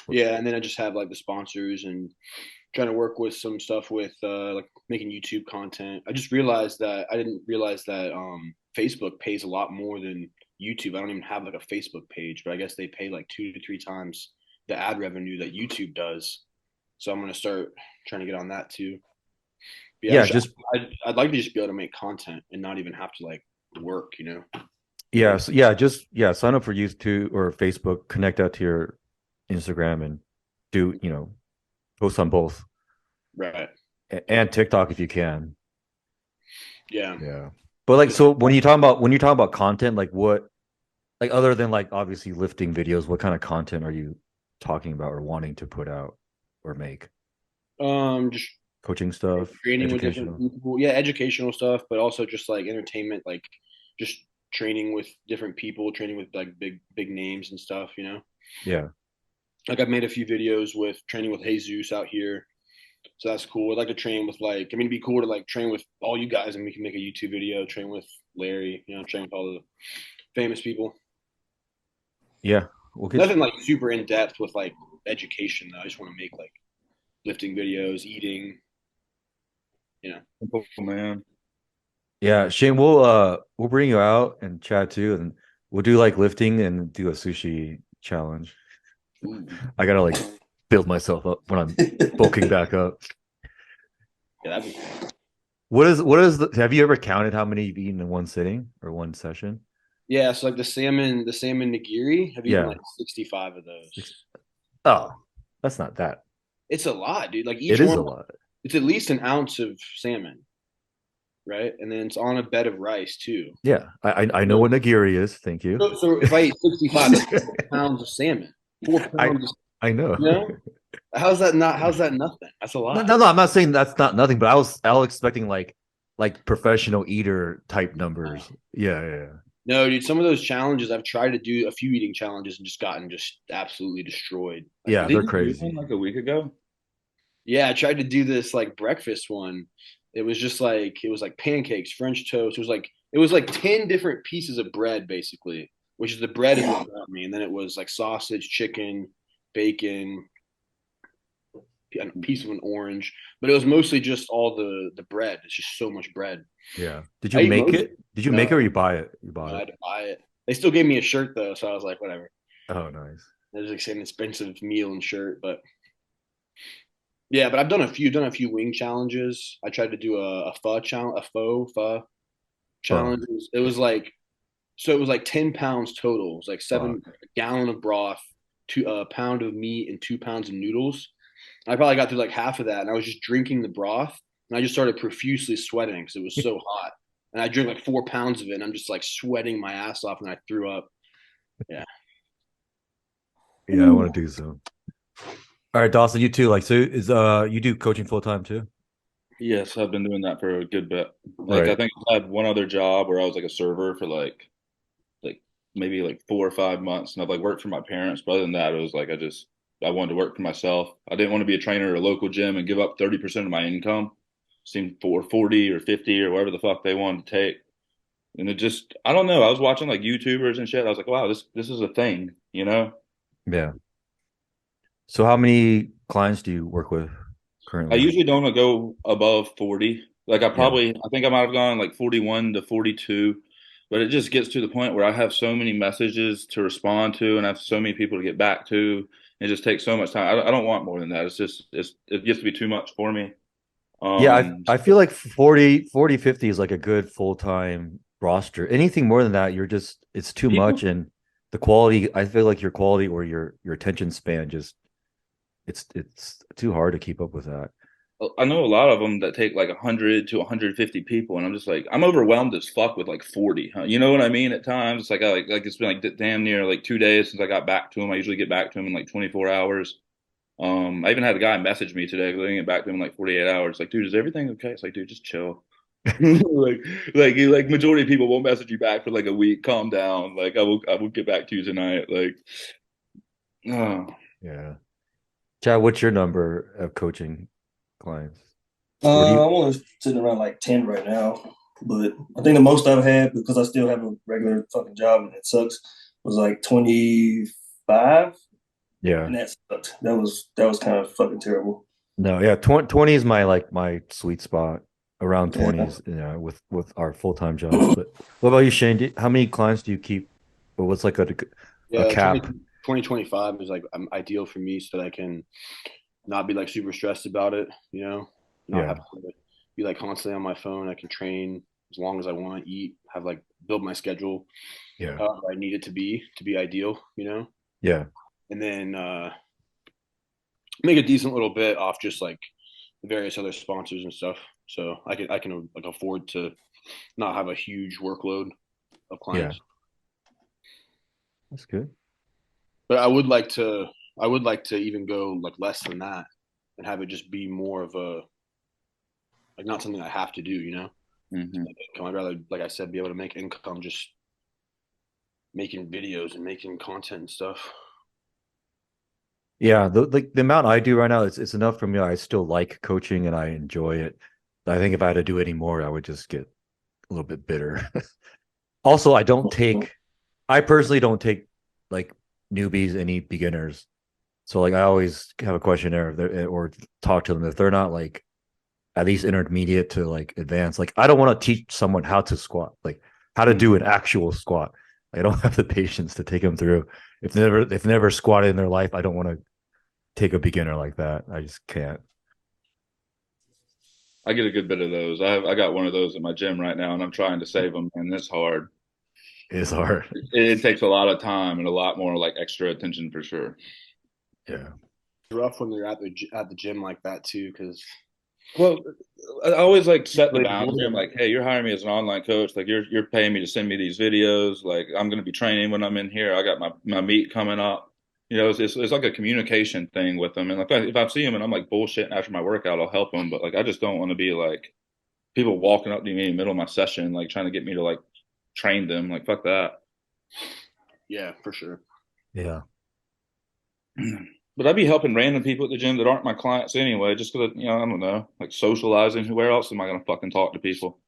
yeah, and then I just have like the sponsors and trying to work with some stuff with like making YouTube content. I didn't realize that Facebook pays a lot more than YouTube. I don't even have like a Facebook page, but I guess they pay like 2 to 3 times the ad revenue that YouTube does. So I'm gonna start trying to get on that too. But yeah, Yeah, just I'd like to just be able to make content and not even have to like work. yeah, so yeah, just yeah, sign up for YouTube or Facebook, connect out to your Instagram and do, post on both Right. and TikTok if you can. Yeah. Yeah. But like so when you talk about content, like what like other than like obviously lifting videos, what kind of content are you talking about or wanting to put out or make? Just Coaching stuff, training with different educational. people. Yeah, educational stuff, but also just like entertainment, like just training with different people, training with like big names and stuff. Yeah. Like I've made a few videos with training with Jesus out here. So that's cool. I'd like to train with it'd be cool to like train with all you guys and we can make a YouTube video, train with Larry, train with all the famous people. Yeah. We'll get Nothing like super in depth with like education though. I just want to make like lifting videos, eating. Simple, man. Yeah, Shane, we'll bring you out and chat too, and we'll do like lifting and do a sushi challenge. I gotta like build myself up when I'm bulking back up. Yeah, that'd be have you ever counted how many you've eaten in one sitting or one session? yeah. So like the salmon nigiri. I've eaten Yeah. like 65 of those. Oh, that's not that. It's a lot, dude. Like It each is one, a lot. it's at least an ounce of salmon, right? And then it's on a bed of rice too. Yeah, I know what nigiri is. Thank you. So if I eat 65, that's 4 pounds of salmon. 4 pounds. I know. How's that not? How's that nothing? That's a lot. No, I'm not saying that's not nothing, but I was expecting like professional eater type numbers. Yeah. No, dude. Some of those challenges I've tried to do a few eating challenges and just gotten just absolutely destroyed. Yeah, Did they're you do crazy. one like a week ago? Yeah, I tried to do this like breakfast one, It was just like it was like pancakes, French toast. It was like 10 different pieces of bread basically, which is the bread is what got me. And then it was like sausage, chicken, bacon, a piece of an orange, but it was mostly just all the bread. It's just so much bread. Yeah. Did you I eat make most. it? Did you make it or No, you buy it? You no, bought I it. had to buy it. They still gave me a shirt though, so I was like, whatever. Oh, nice. It was like an expensive meal and shirt, but yeah. But I've done a few wing challenges. I tried to do a pho challenge, a faux pho Oh, challenge. It was like 10 pounds total. It was like fuck. a gallon of broth, a pound of meat, and 2 pounds of noodles. I probably got through like half of that, and I was just drinking the broth, and I just started profusely sweating because it was so hot. And I drank like 4 pounds of it, and I'm just like sweating my ass off, and I threw up. Yeah. Yeah, I want to do so. All right, Dawson, you too. Like, so is you do coaching full time too? Yes, I've been doing that for a good bit. Like I Right. think I had one other job where I was like a server for like maybe like 4 or 5 months, and I've like worked for my parents. But other than that, it was like I wanted to work for myself. I didn't want to be a trainer at a local gym and give up 30% of my income. Seemed for 40 or 50 or whatever the fuck they wanted to take. And it just I don't know. I was watching like YouTubers and shit. I was like, wow, this is a thing, you know? Yeah. So how many clients do you work with I currently? usually don't go above 40. Like Yeah. I think I might have gone like 41 to 42, but it just gets to the point where I have so many messages to respond to and I have so many people to get back to. It just takes so much time. I don't want more than that. It gets to be too much for me. Yeah, I So feel like 40, 50 is like a good full-time roster. Anything more than that, you're just it's too much people and the quality, I feel like your quality or your attention span just it's too hard to keep up with that. I know a lot of them that take like 100 to 150 people, and I'm just like, I'm overwhelmed as fuck with like 40. Huh? You know what I mean? At times, it's like like it's been like damn near like 2 days since I got back to him. I usually get back to him in like 24 hours. I even had a guy message me today because I didn't get back to him in like 48 hours. Like, dude, is everything okay? It's like, dude, just chill. like, like majority of people won't message you back for like a week. Calm down. Like, I will get back to you tonight. Like, oh. Yeah. Chad, what's your number of coaching clients? Or do you I'm only sitting around like 10 right now, but I think the most I've had because I still have a regular fucking job and it sucks was like 25, yeah. and that sucked. That was kind of fucking terrible. No, yeah, 20 is my like my sweet spot around Yeah. 20s, with our full-time jobs. But what about you, Shane? How many clients do you keep? Or what's like a Yeah, cap? 2025 is like ideal for me so that I can not be like super stressed about it, not have Yeah. to be like constantly on my phone. I can train as long as I want, eat, have like build my schedule Yeah. however I need it to be ideal. Yeah. And then make a decent little bit off just like the various other sponsors and stuff. So I can like afford to not have a huge workload of Yeah. clients. That's good. But I would like to even go like less than that and have it just be more of a like not something I have to do. Mhm. Like income. I'd rather, like I said, be able to make income just making videos and making content and stuff. Yeah, the amount I do right now, it's enough for me. I still like coaching and I enjoy it. I think if I had to do any more, I would just get a little bit bitter. Also, I personally don't take like newbies, any beginners. So like I always have a questionnaire or talk to them if they're not like at least intermediate to like advanced. Like I don't want to teach someone how to squat, like how to do an actual squat. I don't have the patience to take them through. If never squatted in their life, I don't want to take a beginner like that. I just can't. I get a good bit of those. I got one of those at my gym right now, and I'm trying to save them, and it's hard. It's hard. It takes a lot of time and a lot more like extra attention for sure. Yeah. It's rough when they're at the gym like that too, because Well, I always like set the really boundary. I'm like, hey, you're hiring me as an online coach. Like you're paying me to send me these videos. Like I'm going to be training when I'm in here. I got my meet coming up. It's like a communication thing with them. And like if I see them and I'm like bullshitting after my workout, I'll help them. But like I just don't want to be like people walking up to me in the middle of my session, like trying to get me to like train them. Like fuck that. yeah, for sure. Yeah. But I'd be helping random people at the gym that aren't my clients anyway, just because, I don't know, like socializing. Where else am I going to fucking talk to people?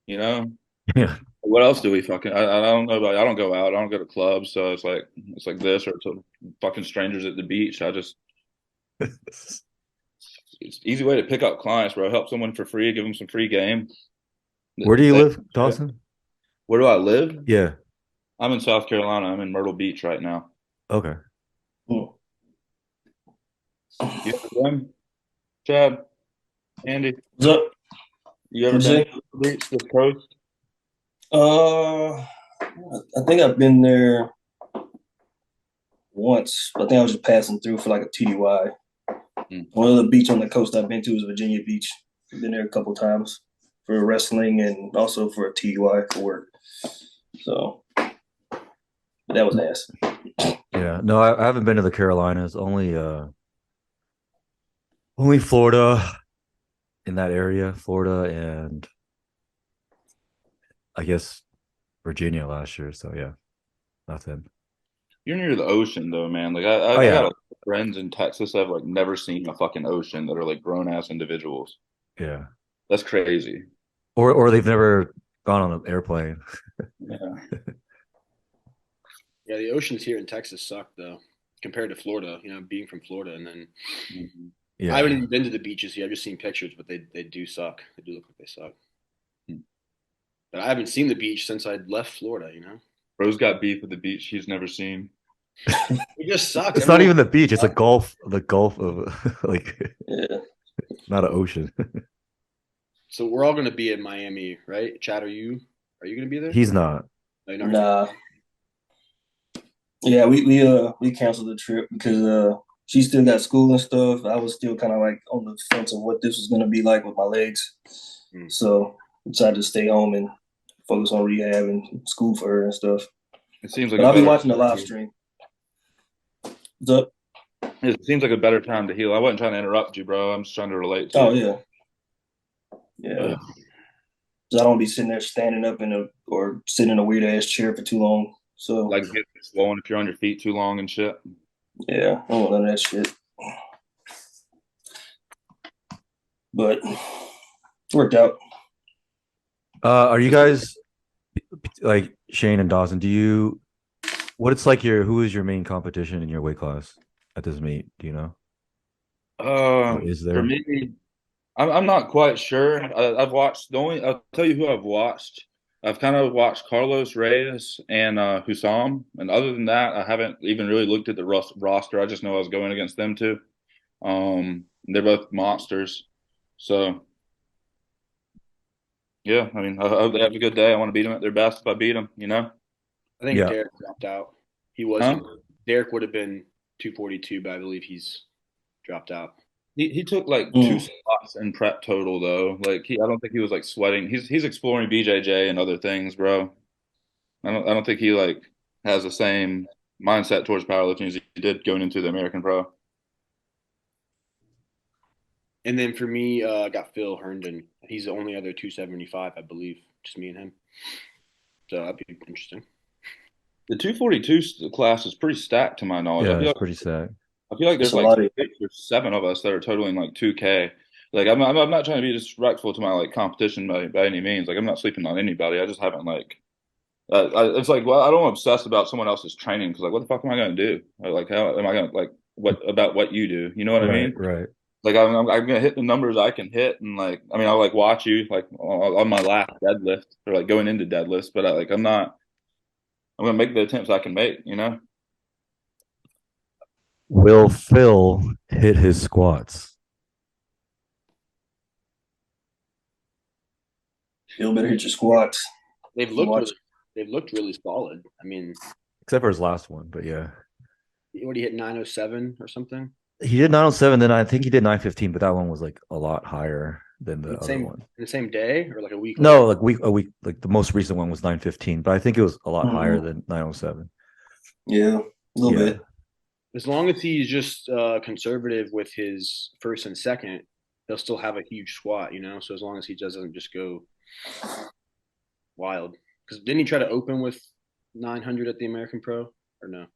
You know? Yeah. What else do we fucking? I don't know about. I don't go out. I don't go to clubs. So it's like this or to fucking strangers at the beach. It's an easy way to pick up clients, bro. Help someone for free, give them some free game. Where do you live, Dawson? Where do I live? Yeah. I'm in South Carolina. I'm in Myrtle Beach right now. Okay. Mm. You ever been, Chad, Andy? What's up? You ever What's been it? to Myrtle Beach, this coast? I think I've been there once. I think I was just passing through for like a TDY. One of the beach on the coast I've been to is Virginia Beach. I've been there a couple times for wrestling and also for a TDY for work. So, but that was ass. Yeah. No, I haven't been to the Carolinas. Only Florida, in that area, Florida and I guess Virginia last year. So yeah, nothing. You're near the ocean though, man. Like Oh I got yeah. like, friends in Texas that have like never seen a fucking ocean that are like grown ass individuals. Yeah. That's crazy. Or they've never gone on an airplane. Yeah. Yeah, the oceans here in Texas suck though, compared to Florida. Being from Florida, and then I haven't Yeah. even been to the beaches here. I've just seen pictures, but they do suck. They do look like they suck. But I haven't seen the beach since I left Florida. Bro's got beef with the beach he's never seen. It just sucks. It's not Everyone. even the beach, it's a gulf, the gulf of like Yeah. not an ocean. So we're all going to be in Miami, right? Chad, are you? Are you going to be there? He's not. No, you're not gonna Nah. Yeah, we canceled the trip because she still got school and stuff. I was still kind of like on the fence of what this was gonna be like with my legs. Hmm. So I decided to stay home and focus on rehab and school for her and stuff. It seems like But a I'll be better watching the live stream. What's up? it seems like a better time to heal. I wasn't trying to interrupt you, bro. I'm just trying to relate to Oh you. yeah, yeah. 'Cause I don't be sitting there standing up or sitting in a weird ass chair for too long. So Like get swollen if you're on your feet too long and shit. yeah, I don't want none of that shit. But worked out. Are you guys like Shane and Dawson? What it's like who is your main competition in your weight class at this meet? Do you know? Or is For there? me, I'm not quite sure. I've watched I'll tell you who I've watched. I've kind of watched Carlos Reyes and Hussam, and other than that, I haven't even really looked at the roster. I just know I was going against them too. They're both monsters. So yeah, I mean, I hope they have a good day. I want to beat them at their best if I beat them. I think Yeah. Derek dropped out. He was Huh? Derek would have been 242, but I believe he's dropped out. He took like two spots in prep total though. Like I don't think he was like sweating. He's exploring BJJ and other things, bro. I don't think he like has the same mindset towards powerlifting as he did going into the American Pro. And then for me, I got Phil Herndon. He's the only other 275, I believe. Just me and him. So that'd be interesting. The 242 class is pretty stacked to my knowledge. Yeah, it's pretty sad. I feel like It's there's a like lot of 6 or 7 of us that are totaling like 2K. Like I'm not trying to be disrespectful to my like competition by any means. Like I'm not sleeping on anybody. I just haven't like it's like, well, I don't obsess about someone else's training because like what the fuck am I gonna do? Like how am I gonna like what about what you do? You know what I Right, mean? right. Like I'm gonna hit the numbers I can hit, and like I mean I'll like watch you like on my last deadlift or like going into deadlifts, but I'm not. I'm gonna make the attempts I can make. Will Phil hit his squats? feel better hit your squats. They've looked Watch. really, they've looked really solid. I mean, Except for his last one, but yeah. he already hit 907 or something. He did 907, then I think he did 915, but that one was like a lot higher than In the the other same one. in the same day or like a week No, later. like a week, like the most recent one was 915, but I think it was a lot higher Mhm. than 907. Yeah, a little Yeah. bit. As long as he's just conservative with his first and second, he'll still have a huge squat. So as long as he doesn't just go wild. Because didn't he try to open with 900 at the American Pro or no?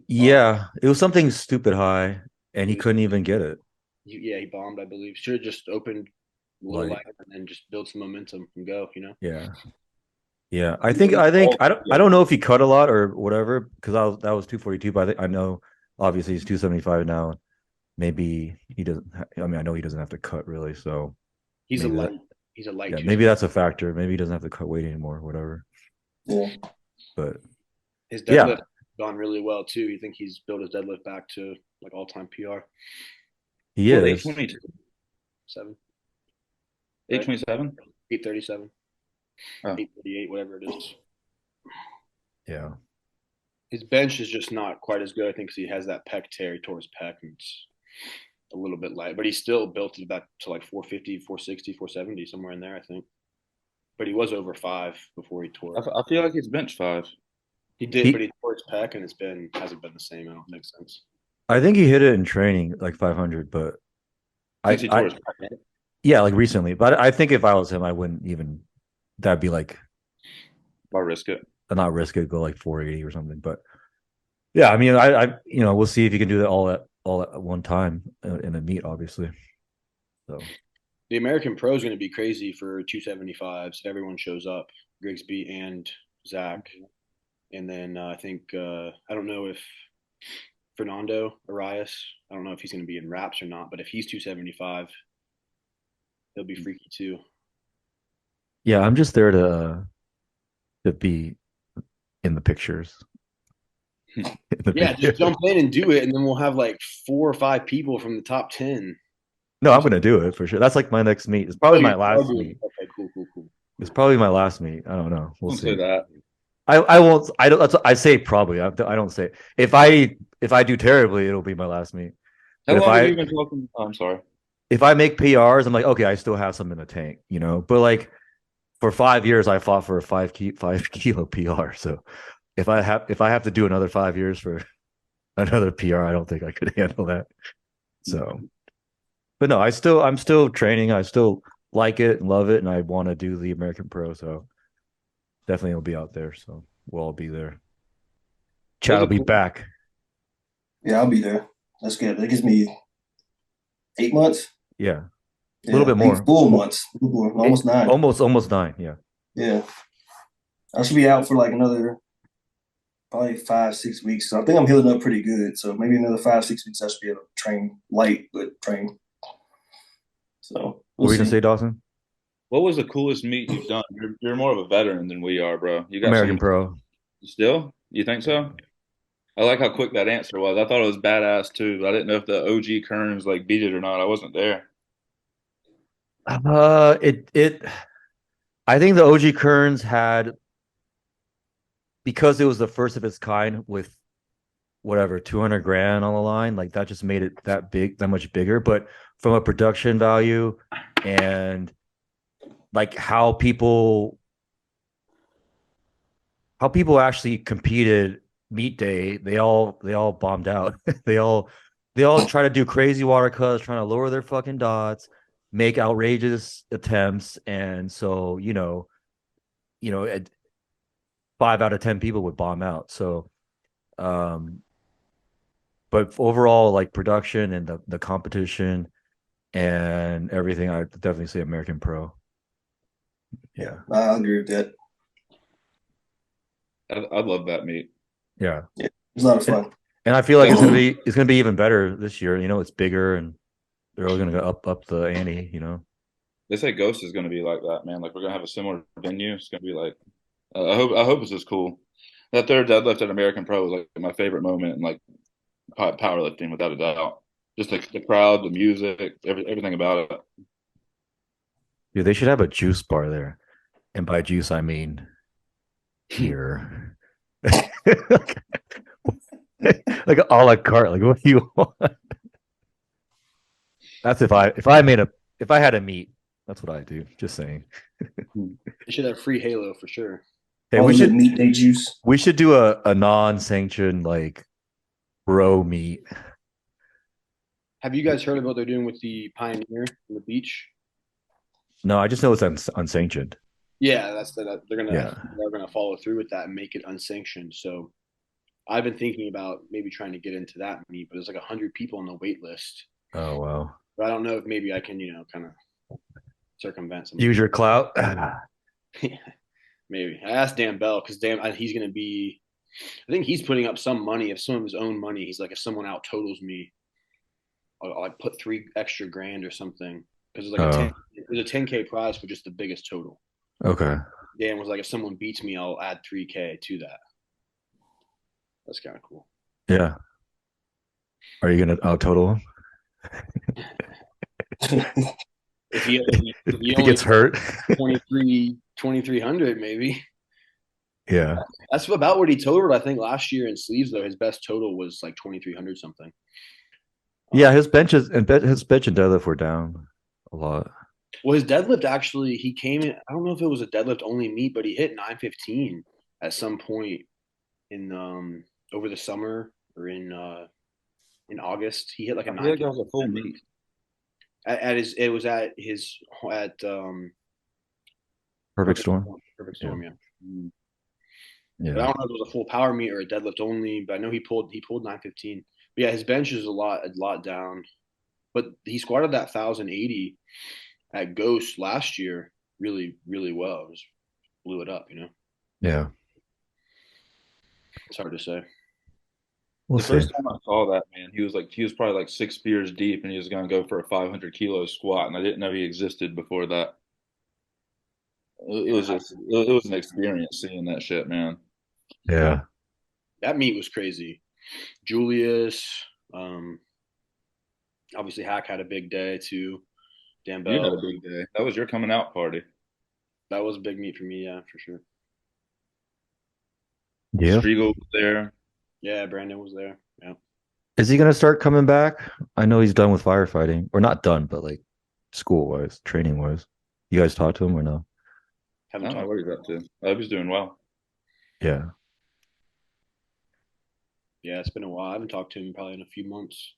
Yeah, it was something stupid high, and he He, couldn't even get it. he bombed, I believe. Should have just opened a little Like, lighter and then just build some momentum and go. yeah, yeah. I don't know if he cut a lot or whatever because that was 242, but I know obviously he's 275 now. Maybe he doesn't. I mean, I know he doesn't have to cut really, so He's a maybe that. light. He's a light Yeah, two. maybe that's a factor. Maybe he doesn't have to cut weight anymore, whatever. Yeah. But His yeah, deadlift gone really well too. You think he's built his deadlift back to like all time PR he What, is. 822, 7, right? 827? 837, Oh. 838, whatever it is. Yeah. His bench is just not quite as good, I think, because he has that pec tear. He tore his pec, and it's a little bit light. But he still built it back to like 450, 460, 470, somewhere in there, I think. But he was over 5 before he tore it. I feel like he's bench 5. He did, but He, he tore his pec, and hasn't been the same. I don't make sense. I think he hit it in training like 500, but Since he tore I his pec. yeah, like recently. But I think if I was him, I wouldn't even. That'd be like Why risk it? not risk it, go like 480 or something. But yeah, I mean, we'll see if you can do that all at one time in a meet, obviously. So The American Pro is going to be crazy for 275s if everyone shows up, Grigsby and Zach. And then I think, I don't know if Fernando Arias, I don't know if he's going to be in wraps or not, but if he's 275, he'll be freaky too. yeah, I'm just there to be in the pictures. In the Yeah, video. just jump in and do it, and then we'll have like 4 or 5 people from the top 10. No, I'm gonna do it for sure. That's like my next meet. It's probably my last meet. Okay, cool. It's probably my last meet. I don't know. We'll Don't see. say that. I won't. I don't. I say probably. I don't say if I do terribly, it'll be my last meet. How But long have you been talking? Oh, I'm sorry. if I make PRs, I'm like, okay, I still have some in the tank, But like for 5 years, I fought for a 5 kilo PR. So if I have to do another 5 years for another PR, I don't think I could handle that. So, but no, I'm still training. I still like it and love it, and I want to do the American Pro. So definitely will be out there. So we'll all be there. Chad will be back. Yeah, I'll be there. That's good. That gives me 8 months. Yeah, a Yeah, little bit more. 8 full months. Almost 9. Almost 9. Yeah. Yeah. I should be out for like another probably 5-6 weeks. So I think I'm healing up pretty good. So maybe another 5-6 weeks I should be able to train light, but train. So What were you gonna say, Dawson? What was the coolest meet you've done? You're more of a veteran than we are, bro. You got American Pro. Still? You think so? I like how quick that answer was. I thought it was badass too, but I didn't know if the OG Kearns like beat it or not. I wasn't there. It. I think the OG Kearns had because it was the first of its kind with whatever 200 grand on the line. Like that just made it that big, that much bigger. But from a production value and like how people actually competed meet day, they all bombed out. they all try to do crazy water cuts, trying to lower their fucking dots, make outrageous attempts, and so 5 out of 10 people would bomb out. So, but overall, like production and the competition and everything, I definitely say American Pro. Yeah, I agree with that. I'd love that meet. yeah. It's a lot of fun. And I feel like it's gonna be even better this year. It's bigger and they're all gonna go up the ante. They say Ghost is going to be like that, man. Like we're going to have a similar venue. It's going to be like I hope it's as cool. That third deadlift at American Pro was like my favorite moment in like powerlifting, without a doubt. Just like the crowd, the music, everything about it. Dude, they should have a juice bar there, and by juice I mean here, like a la carte. Like, what do you want? That's if I had a meat. That's what I do. Just saying. They should have free Halo for sure. Hey, All the meat day juice. we should do a non-sanctioned like bro meet. Have you guys heard of what they're doing with the Pioneer on the beach? No, I just know it's unsanctioned. Yeah, they're Yeah. gonna follow through with that and make it unsanctioned. So I've been thinking about maybe trying to get into that meet, but there's like 100 people on the wait list. Oh wow. But I don't know if maybe I can, kind of circumvent some. Use your clout. Maybe I asked Dan Bell because he's going to be. I think he's putting up some money, if some of his own money. He's like, if someone out totals me, I'll like put 3 extra grand or something because it's like there's a 10K prize for just the biggest total. Okay. Dan was like, if someone beats me, I'll add 3K to that. That's kind of cool. Yeah. Are you gonna out total him? If he gets hurt, 2,300 maybe. Yeah. That's about what he totaled. I think last year in sleeves though, his best total was like 2,300 something. Yeah, his bench and deadlift were down a lot. Well, his deadlift actually, he came in. I don't know if it was a deadlift only meet, but he hit 915 at some point in over the summer or in August. He hit like a 915. was a full meet. At his, it was at Perfect Storm. Perfect Storm, yeah. Yeah. But I don't know if it was a full power meet or a deadlift only, but I know he pulled 915. But yeah, his bench is a lot down. But he squatted that 1,080 at Ghost last year really, really well. It just blew it up, Yeah. It's hard to say. We'll The see. first time I saw that, man, he was probably like 6 spears deep, and he was going to go for a 500 kilo squat, and I didn't know he existed before that. It was an experience seeing that shit, man. Yeah. That meet was crazy. Julius, obviously Hack had a big day too. Dan Bell. You had a big day. That was your coming out party. That was a big meet for me, yeah, for sure. Yeah. Striegel was there. Yeah, Brandon was there. Yeah. Is he gonna start coming back? I know he's done with firefighting, or not done, but like school wise, training wise. You guys talked to him or no? I Haven't don't know talked. what he's up to. I hope he's doing well. Yeah. Yeah, it's been a while. I haven't talked to him probably in a few months.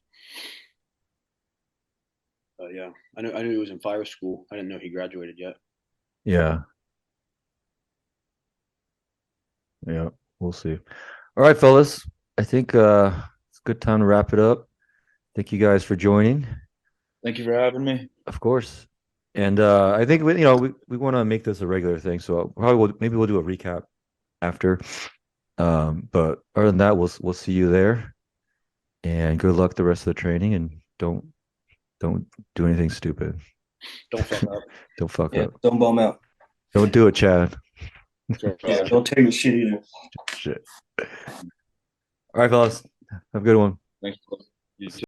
But yeah, I knew he was in fire school. I didn't know he graduated yet. Yeah. Yeah. We'll see. All right, fellas. I think it's a good time to wrap it up. Thank you guys for joining. Thank you for having me. Of course. And I think we want to make this a regular thing. So maybe we'll do a recap after. But other than that, we'll see you there. And good luck the rest of the training, and don't do anything stupid. Don't fuck up. Don't fuck up. Don't bum out. Don't do it, Chad. Yeah, don't take the shit either. Shit. All right, fellas. Have a good one. Thanks. You too.